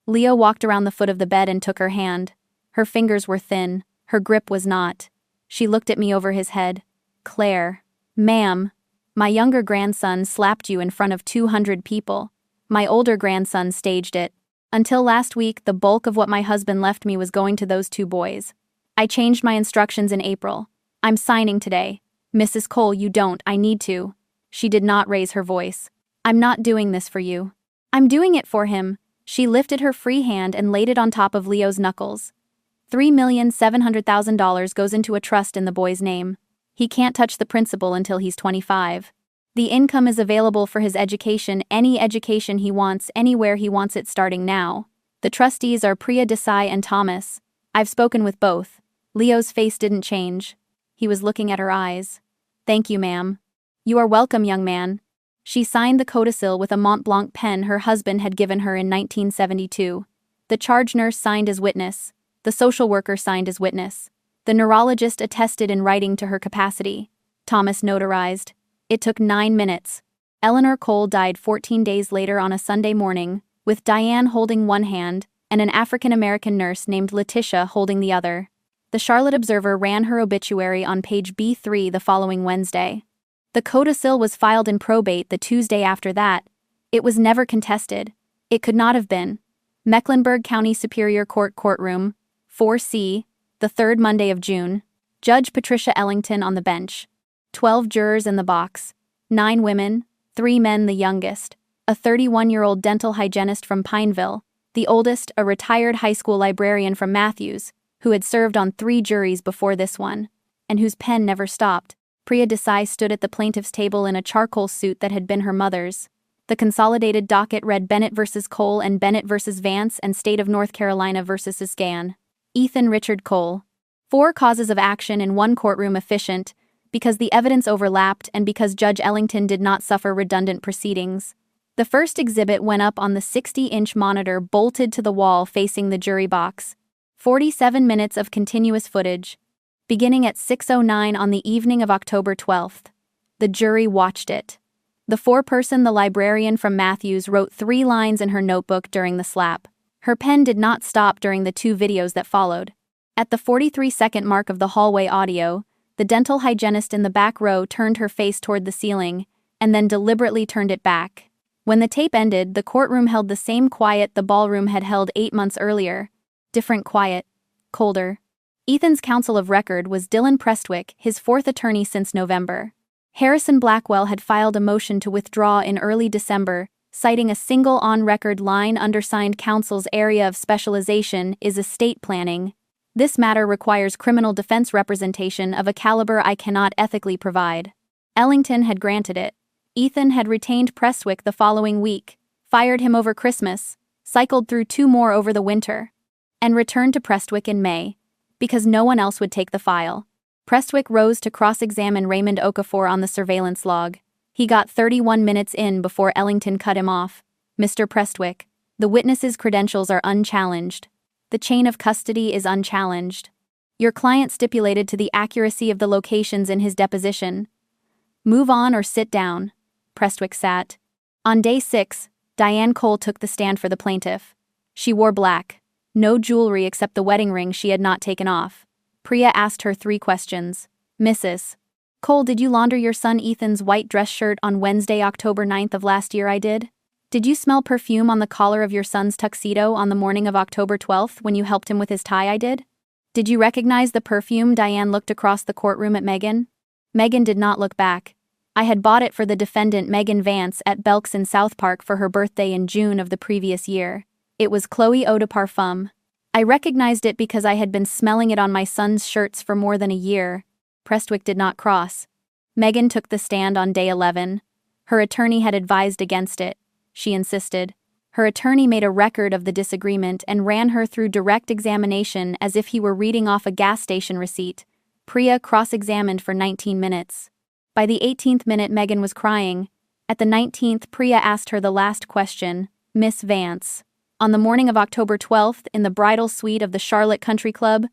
Leo walked around the foot of the bed and took her hand. Her fingers were thin, her grip was not. She looked at me over his head. "Claire." "Ma'am, my younger grandson slapped you in front of 200 people. My older grandson staged it. Until last week, the bulk of what my husband left me was going to those 2 boys. I changed my instructions in April. I'm signing today. Mrs. Cole, you don't, I need to." She did not raise her voice. "I'm not doing this for you. I'm doing it for him." She lifted her free hand and laid it on top of Leo's knuckles. $3,700,000 goes into a trust in the boy's name. He can't touch the principal until he's 25. The income is available for his education, any education he wants, anywhere he wants it, starting now. The trustees are Priya Desai and Thomas. I've spoken with both. Leo's face didn't change. He was looking at her eyes. "Thank you, ma'am." "You are welcome, young man." She signed the codicil with a Mont Blanc pen her husband had given her in 1972. The charge nurse signed as witness. The social worker signed as witness. The neurologist attested in writing to her capacity. Thomas notarized. It took 9 minutes. Eleanor Cole died 14 days later on a Sunday morning, with Diane holding one hand and an African-American nurse named Letitia holding the other. The Charlotte Observer ran her obituary on page B3 the following Wednesday. The codicil was filed in probate the Tuesday after that. It was never contested. It could not have been. Mecklenburg County Superior Court Courtroom, 4C, the 3rd Monday of June. Judge Patricia Ellington on the bench. 12 jurors in the box. 9 women, 3 men, the youngest. A 31-year-old dental hygienist from Pineville. The oldest, a retired high school librarian from Matthews, who had served on 3 juries before this one, and whose pen never stopped. Priya Desai stood at the plaintiff's table in a charcoal suit that had been her mother's. The consolidated docket read Bennett v. Cole and Bennett v. Vance and State of North Carolina v. Isgan. Ethan Richard Cole. 4 causes of action in one courtroom efficient, because the evidence overlapped and because Judge Ellington did not suffer redundant proceedings. The first exhibit went up on the 60-inch monitor bolted to the wall facing the jury box. 47 minutes of continuous footage, beginning at 6:09 on the evening of October 12th. The jury watched it. The foreperson, the librarian from Matthews, wrote 3 lines in her notebook during the slap. Her pen did not stop during the 2 videos that followed. At the 43-second mark of the hallway audio, the dental hygienist in the back row turned her face toward the ceiling, and then deliberately turned it back. When the tape ended, the courtroom held the same quiet the ballroom had held 8 months earlier. Different quiet. Colder. Ethan's counsel of record was Dylan Prestwick, his 4th attorney since November. Harrison Blackwell had filed a motion to withdraw in early December, citing a single on-record line undersigned counsel's area of specialization is estate planning. This matter requires criminal defense representation of a caliber I cannot ethically provide. Ellington had granted it. Ethan had retained Prestwick the following week, fired him over Christmas, cycled through 2 more over the winter, and returned to Prestwick in May, because no one else would take the file. Prestwick rose to cross-examine Raymond Okafor on the surveillance log. He got 31 minutes in before Ellington cut him off. "Mr. Prestwick, the witness's credentials are unchallenged. The chain of custody is unchallenged. Your client stipulated to the accuracy of the locations in his deposition. Move on or sit down." Prestwick sat. On day 6, Diane Cole took the stand for the plaintiff. She wore black. No jewelry except the wedding ring she had not taken off. Priya asked her 3 questions. "Mrs. Cole, did you launder your son Ethan's white dress shirt on Wednesday, October 9th of last year?" "I did." Did you smell perfume on the collar of your son's tuxedo on the morning of October 12th when you helped him with his tie? I did. Did you recognize the perfume? Diane looked across the courtroom at Megan. Megan did not look back. I had bought it for the defendant Megan Vance at Belk's in South Park for her birthday in June of the previous year. It was Chloe Eau de Parfum. I recognized it because I had been smelling it on my son's shirts for more than a year. Prestwick did not cross. Megan took the stand on day 11. Her attorney had advised against it. She insisted. Her attorney made a record of the disagreement and ran her through direct examination as if he were reading off a gas station receipt. Priya cross-examined for 19 minutes. By the 18th minute, Megan was crying. At the 19th, Priya asked her the last question, Miss Vance. On the morning of October 12th, in the bridal suite of the Charlotte Country Club,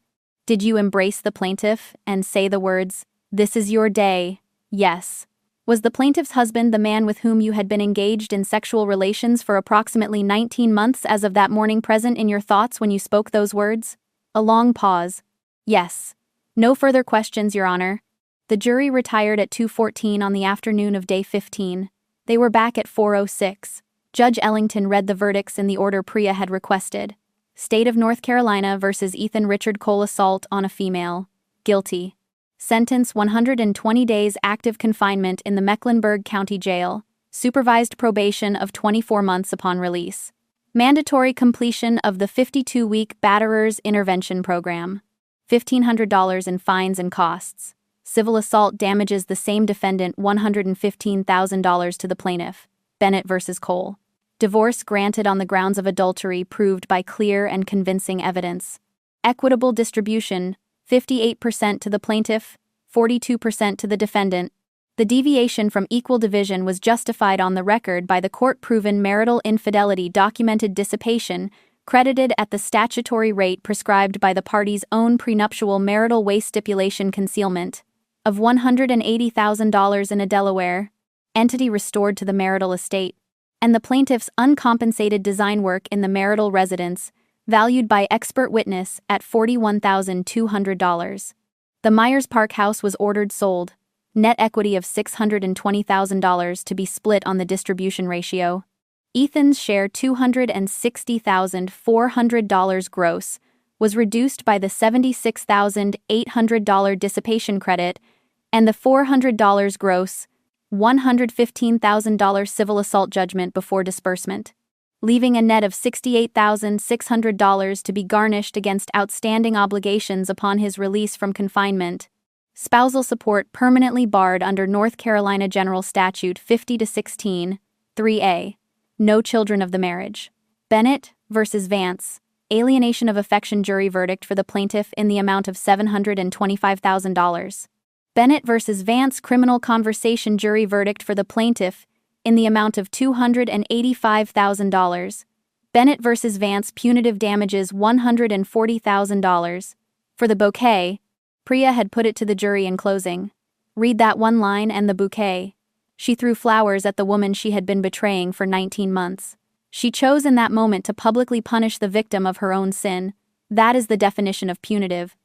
did you embrace the plaintiff and say the words, "This is your day"? Yes. Was the plaintiff's husband the man with whom you had been engaged in sexual relations for approximately 19 months as of that morning present in your thoughts when you spoke those words? A long pause. Yes. No further questions, Your Honor. The jury retired at 2:14 on the afternoon of day 15. They were back at 4:06. Judge Ellington read the verdicts in the order Priya had requested. State of North Carolina versus Ethan Richard Cole, assault on a female. Guilty. Sentence 120 days active confinement in the Mecklenburg County Jail. Supervised probation of 24 months upon release. Mandatory completion of the 52-week Batterers Intervention Program. $1,500 in fines and costs. Civil assault damages the same defendant $115,000 to the plaintiff. Bennett versus Cole. Divorce granted on the grounds of adultery proved by clear and convincing evidence. Equitable distribution, 58% to the plaintiff, 42% to the defendant. The deviation from equal division was justified on the record by the court-proven marital infidelity, documented dissipation, credited at the statutory rate prescribed by the parties' own prenuptial marital waste stipulation, concealment of $180,000 in a Delaware entity restored to the marital estate, and the plaintiff's uncompensated design work in the marital residence, valued by expert witness at $41,200. The Myers Park house was ordered sold. Net equity of $620,000 to be split on the distribution ratio. Ethan's share, $260,400 gross, was reduced by the $76,800 dissipation credit and the $400 gross, $115,000 civil assault judgment before disbursement, leaving a net of $68,600 to be garnished against outstanding obligations upon his release from confinement. Spousal support permanently barred under North Carolina General Statute 50-16, 3A. No children of the marriage. Bennett versus Vance. Alienation of affection jury verdict for the plaintiff in the amount of $725,000. Bennett versus Vance criminal conversation jury verdict for the plaintiff in the amount of $285,000. Bennett versus Vance punitive damages $140,000. For the bouquet, Priya had put it to the jury in closing. Read that one line and the bouquet. She threw flowers at the woman she had been betraying for 19 months. She chose in that moment to publicly punish the victim of her own sin. That is the definition of punitive.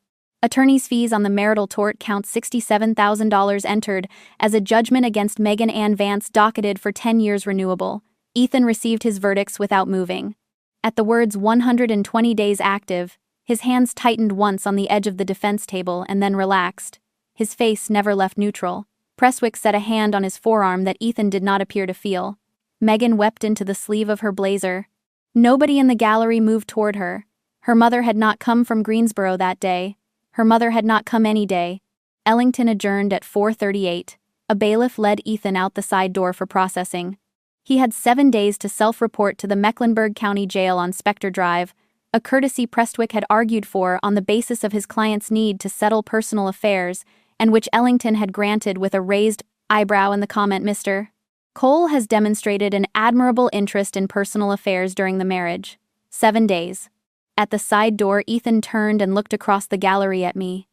Attorney's fees on the marital tort count $67,000 entered as a judgment against Megan Ann Vance, docketed for 10 years renewable. Ethan received his verdicts without moving. At the words 120 days active, his hands tightened once on the edge of the defense table and then relaxed. His face never left neutral. Prestwick set a hand on his forearm that Ethan did not appear to feel. Megan wept into the sleeve of her blazer. Nobody in the gallery moved toward her. Her mother had not come from Greensboro that day. Her mother had not come any day. Ellington adjourned at 4:38. A bailiff led Ethan out the side door for processing. He had 7 days to self-report to the Mecklenburg County Jail on Specter Drive, a courtesy Prestwick had argued for on the basis of his client's need to settle personal affairs, and which Ellington had granted with a raised eyebrow and the comment, "Mr. Cole has demonstrated an admirable interest in personal affairs during the marriage. 7 days. At the side door, Ethan turned and looked across the gallery at me.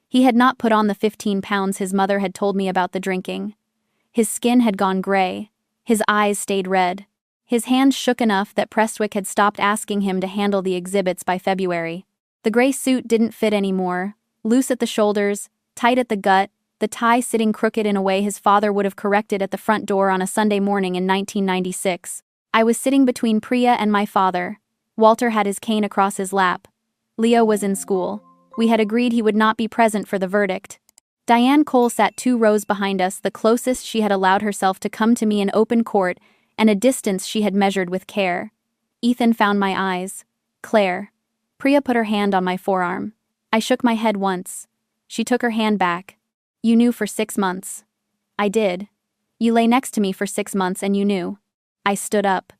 He had not put on the 15 pounds his mother had told me about the drinking. His skin had gone gray. His eyes stayed red. His hands shook enough that Prestwick had stopped asking him to handle the exhibits by February. The gray suit didn't fit anymore, loose at the shoulders, tight at the gut, the tie sitting crooked in a way his father would have corrected at the front door on a Sunday morning in 1996. I was sitting between Priya and my father. Walter had his cane across his lap. Leo was in school. We had agreed he would not be present for the verdict. Diane Cole sat 2 rows behind us, the closest she had allowed herself to come to me in open court, and a distance she had measured with care. Ethan found my eyes. Claire. Priya put her hand on my forearm. I shook my head once. She took her hand back. You knew for 6 months. I did. You lay next to me for 6 months and you knew. I stood up.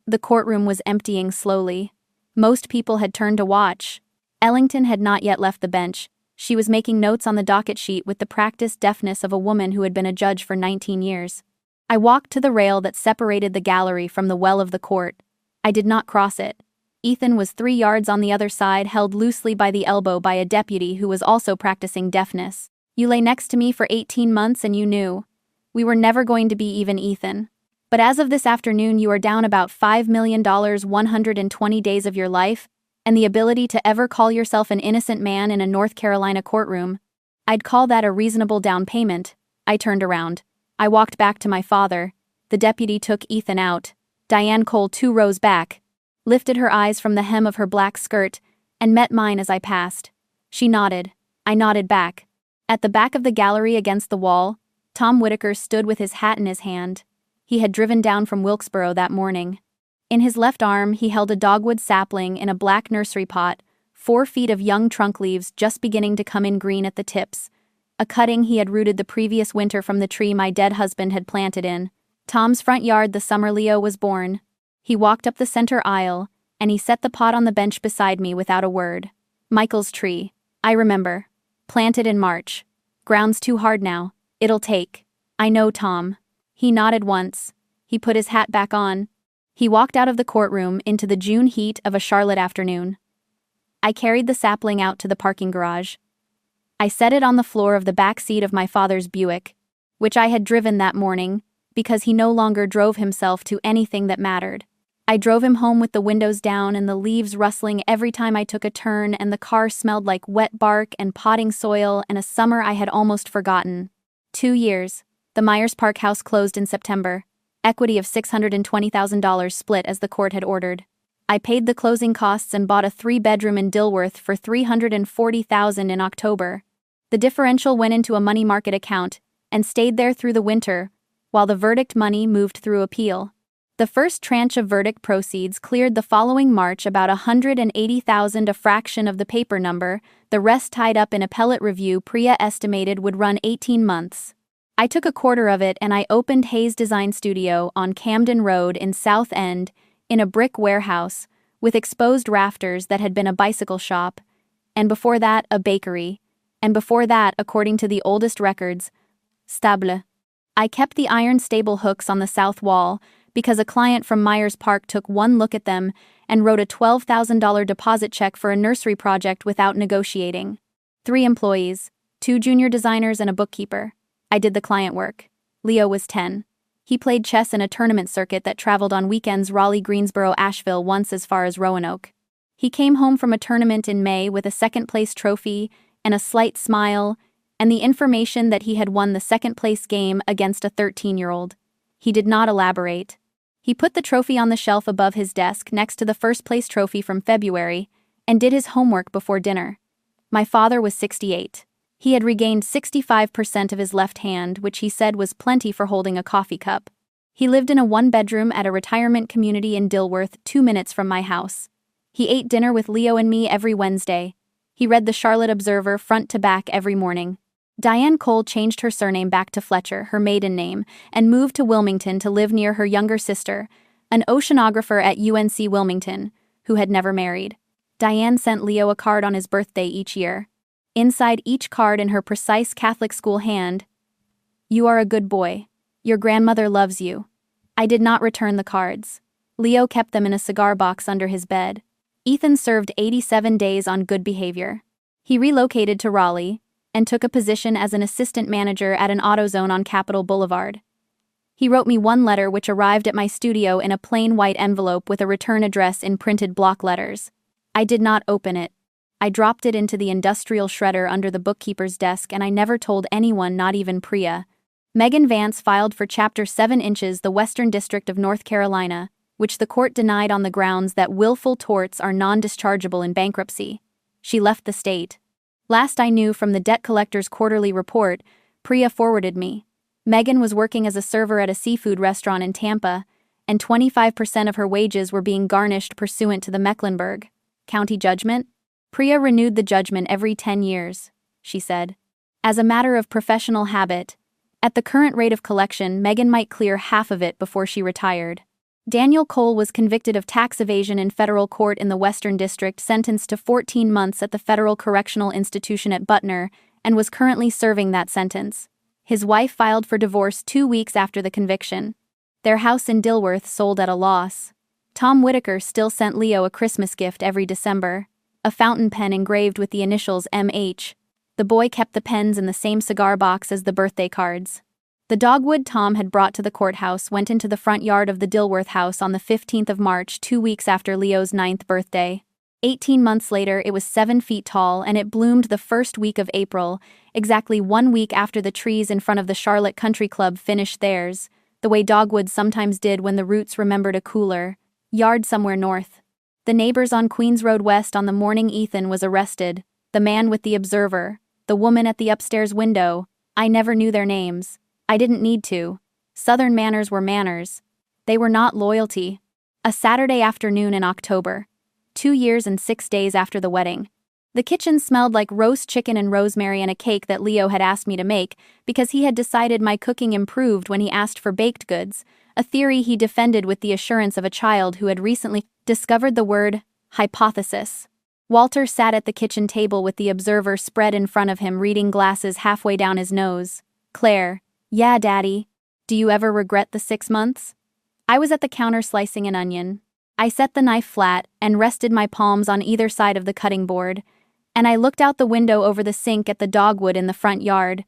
The courtroom was emptying slowly. Most people had turned to watch. Ellington had not yet left the bench. She was making notes on the docket sheet with the practiced deftness of a woman who had been a judge for 19 years. I walked to the rail that separated the gallery from the well of the court. I did not cross it. Ethan was 3 yards on the other side, held loosely by the elbow by a deputy who was also practicing deafness. You lay next to me for 18 months and you knew. We were never going to be even, Ethan. But as of this afternoon, you are down about $5 million, 120 days of your life, and the ability to ever call yourself an innocent man in a North Carolina courtroom. I'd call that a reasonable down payment. I turned around. I walked back to my father. The deputy took Ethan out. Diane Cole 2 rows back, lifted her eyes from the hem of her black skirt, and met mine as I passed. She nodded. I nodded back. At the back of the gallery against the wall, Tom Whitaker stood with his hat in his hand. He had driven down from Wilkesboro that morning. In his left arm, he held a dogwood sapling in a black nursery pot, 4 feet of young trunk leaves just beginning to come in green at the tips. A cutting he had rooted the previous winter from the tree my dead husband had planted in Tom's front yard the summer Leo was born. He walked up the center aisle, and he set the pot on the bench beside me without a word. Michael's tree. I remember. Planted in March. Ground's too hard now. It'll take. I know, Tom. He nodded once. He put his hat back on. He walked out of the courtroom into the June heat of a Charlotte afternoon. I carried the sapling out to the parking garage. I set it on the floor of the back seat of my father's Buick, which I had driven that morning because he no longer drove himself to anything that mattered. I drove him home with the windows down and the leaves rustling every time I took a turn, and the car smelled like wet bark and potting soil and a summer I had almost forgotten. 2 years. The Myers Park house closed in September. Equity of $620,000 split as the court had ordered. I paid the closing costs and bought a 3-bedroom in Dilworth for $340,000 in October. The differential went into a money market account and stayed there through the winter, while the verdict money moved through appeal. The first tranche of verdict proceeds cleared the following March, about $180,000, a fraction of the paper number. The rest tied up in appellate review Priya estimated would run 18 months. I took a quarter of it and I opened Hayes Design Studio on Camden Road in South End, in a brick warehouse, with exposed rafters that had been a bicycle shop, and before that a bakery, and before that, according to the oldest records, stable. I kept the iron stable hooks on the south wall because a client from Myers Park took one look at them and wrote a $12,000 deposit check for a nursery project without negotiating. 3 employees, 2 junior designers and a bookkeeper. I did the client work. Leo was 10. He played chess in a tournament circuit that traveled on weekends Raleigh, Greensboro, Asheville, once as far as Roanoke. He came home from a tournament in May with a second-place trophy and a slight smile, and the information that he had won the second-place game against a 13-year-old. He did not elaborate. He put the trophy on the shelf above his desk next to the first-place trophy from February and did his homework before dinner. My father was 68. He had regained 65% of his left hand, which he said was plenty for holding a coffee cup. He lived in a 1-bedroom at a retirement community in Dilworth, 2 minutes from my house. He ate dinner with Leo and me every Wednesday. He read the Charlotte Observer front to back every morning. Diane Cole changed her surname back to Fletcher, her maiden name, and moved to Wilmington to live near her younger sister, an oceanographer at UNC Wilmington, who had never married. Diane sent Leo a card on his birthday each year. Inside each card in her precise Catholic school hand, "You are a good boy. Your grandmother loves you." I did not return the cards. Leo kept them in a cigar box under his bed. Ethan served 87 days on good behavior. He relocated to Raleigh and took a position as an assistant manager at an AutoZone on Capitol Boulevard. He wrote me one letter which arrived at my studio in a plain white envelope with a return address in printed block letters. I did not open it. I dropped it into the industrial shredder under the bookkeeper's desk, and I never told anyone, not even Priya. Megan Vance filed for Chapter 7 inches, the Western District of North Carolina, which the court denied on the grounds that willful torts are non-dischargeable in bankruptcy. She left the state. Last I knew from the debt collector's quarterly report, Priya forwarded me. Megan was working as a server at a seafood restaurant in Tampa, and 25% of her wages were being garnished pursuant to the Mecklenburg County judgment. Priya renewed the judgment every 10 years, she said. As a matter of professional habit, at the current rate of collection, Megan might clear half of it before she retired. Daniel Cole was convicted of tax evasion in federal court in the Western District, sentenced to 14 months at the Federal Correctional Institution at Butner, and was currently serving that sentence. His wife filed for divorce 2 weeks after the conviction. Their house in Dilworth sold at a loss. Tom Whitaker still sent Leo a Christmas gift every December, a fountain pen engraved with the initials M.H. The boy kept the pens in the same cigar box as the birthday cards. The dogwood Tom had brought to the courthouse went into the front yard of the Dilworth house on the 15th of March, 2 weeks after Leo's 9th birthday. 18 months later, it was 7 feet tall, and it bloomed the first week of April, exactly 1 week after the trees in front of the Charlotte Country Club finished theirs, the way dogwoods sometimes did when the roots remembered a cooler yard somewhere north. The neighbors on Queens Road West on the morning Ethan was arrested, the man with the Observer, the woman at the upstairs window. I never knew their names. I didn't need to. Southern manners were manners. They were not loyalty. A Saturday afternoon in October, 2 years and 6 days after the wedding. The kitchen smelled like roast chicken and rosemary and a cake that Leo had asked me to make because he had decided my cooking improved when he asked for baked goods, a theory he defended with the assurance of a child who had recently discovered the word hypothesis. Walter sat at the kitchen table with the Observer spread in front of him, reading glasses halfway down his nose. Claire, yeah, Daddy. Do you ever regret the 6 months? I was at the counter slicing an onion. I set the knife flat and rested my palms on either side of the cutting board, and I looked out the window over the sink at the dogwood in the front yard,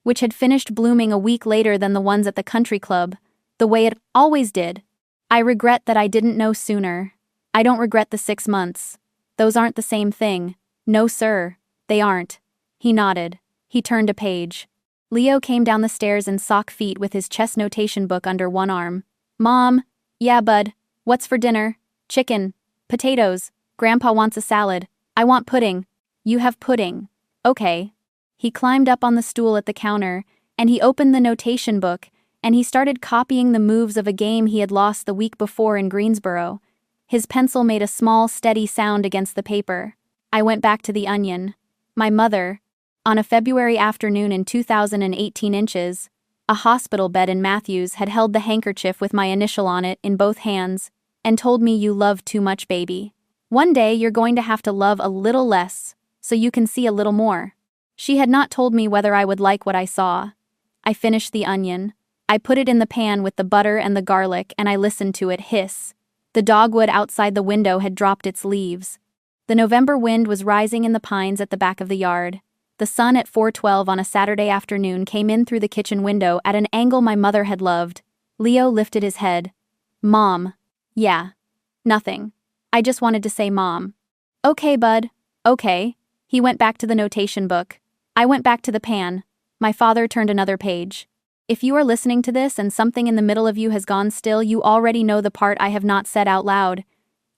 which had finished blooming a week later than the ones at the country club, the way it always did. I regret that I didn't know sooner. I don't regret the 6 months. Those aren't the same thing. No, sir, they aren't. He nodded. He turned a page. Leo came down the stairs in sock feet with his chess notation book under one arm. Mom, yeah, bud, what's for dinner? Chicken, potatoes, Grandpa wants a salad. I want pudding. You have pudding. Okay. He climbed up on the stool at the counter, and he opened the notation book, and he started copying the moves of a game he had lost the week before in Greensboro. His pencil made a small, steady sound against the paper. I went back to the onion. My mother, on a February afternoon in 2018 inches, a hospital bed in Matthews, had held the handkerchief with my initial on it in both hands and told me, "You love too much, baby. One day you're going to have to love a little less so you can see a little more." She had not told me whether I would like what I saw. I finished the onion. I put it in the pan with the butter and the garlic, and I listened to it hiss. The dogwood outside the window had dropped its leaves. The November wind was rising in the pines at the back of the yard. The sun at 4:12 on a Saturday afternoon came in through the kitchen window at an angle my mother had loved. Leo lifted his head. Mom. Yeah. Nothing. I just wanted to say Mom. Okay, bud. Okay. He went back to the notation book. I went back to the pan. My father turned another page. If you are listening to this and something in the middle of you has gone still, you already know the part I have not said out loud.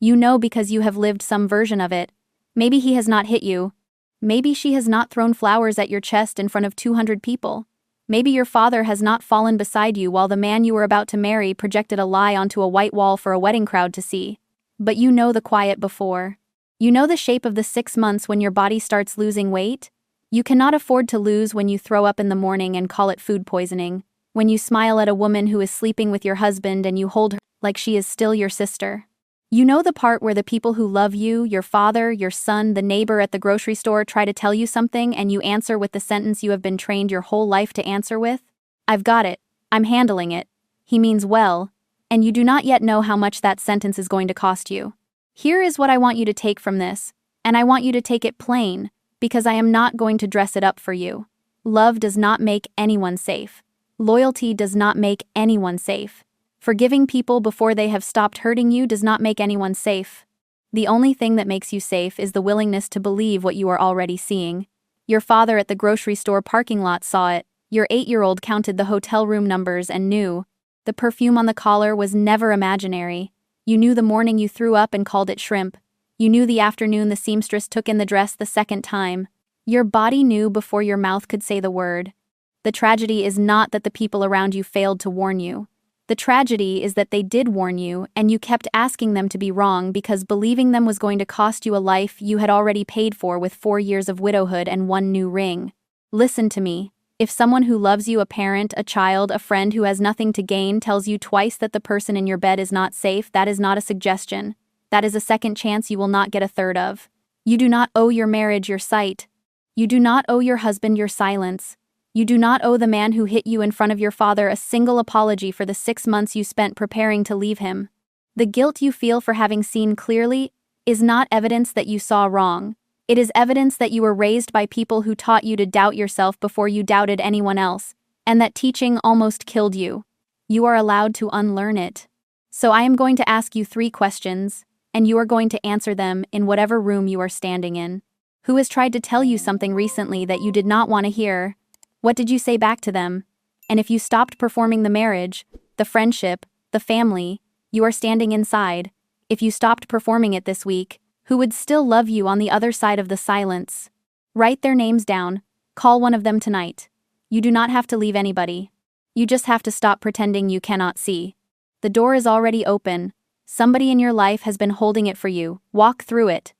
You know because you have lived some version of it. Maybe he has not hit you. Maybe she has not thrown flowers at your chest in front of 200 people. Maybe your father has not fallen beside you while the man you were about to marry projected a lie onto a white wall for a wedding crowd to see. But you know the quiet before. You know the shape of the 6 months when your body starts losing weight. You cannot afford to lose when you throw up in the morning and call it food poisoning, when you smile at a woman who is sleeping with your husband and you hold her like she is still your sister. You know the part where the people who love you, your father, your son, the neighbor at the grocery store, try to tell you something and you answer with the sentence you have been trained your whole life to answer with? I've got it. I'm handling it. He means well, and you do not yet know how much that sentence is going to cost you. Here is what I want you to take from this, and I want you to take it plain, because I am not going to dress it up for you. Love does not make anyone safe. Loyalty does not make anyone safe. Forgiving people before they have stopped hurting you does not make anyone safe. The only thing that makes you safe is the willingness to believe what you are already seeing. Your father at the grocery store parking lot saw it. Your 8-year-old counted the hotel room numbers and knew. The perfume on the collar was never imaginary. You knew the morning you threw up and called it shrimp. You knew the afternoon the seamstress took in the dress the second time. Your body knew before your mouth could say the word. The tragedy is not that the people around you failed to warn you. The tragedy is that they did warn you, and you kept asking them to be wrong because believing them was going to cost you a life you had already paid for with 4 years of widowhood and 1 new ring. Listen to me. If someone who loves you, a parent, a child, a friend who has nothing to gain, tells you twice that the person in your bed is not safe, that is not a suggestion. That is a second chance you will not get a third of. You do not owe your marriage your sight. You do not owe your husband your silence. You do not owe the man who hit you in front of your father a single apology for the 6 months you spent preparing to leave him. The guilt you feel for having seen clearly is not evidence that you saw wrong. It is evidence that you were raised by people who taught you to doubt yourself before you doubted anyone else, and that teaching almost killed you. You are allowed to unlearn it. So I am going to ask you 3 questions, and you are going to answer them in whatever room you are standing in. Who has tried to tell you something recently that you did not want to hear? What did you say back to them? And if you stopped performing the marriage, the friendship, the family, you are standing inside. If you stopped performing it this week, who would still love you on the other side of the silence? Write their names down. Call one of them tonight. You do not have to leave anybody. You just have to stop pretending you cannot see. The door is already open. Somebody in your life has been holding it for you. Walk through it.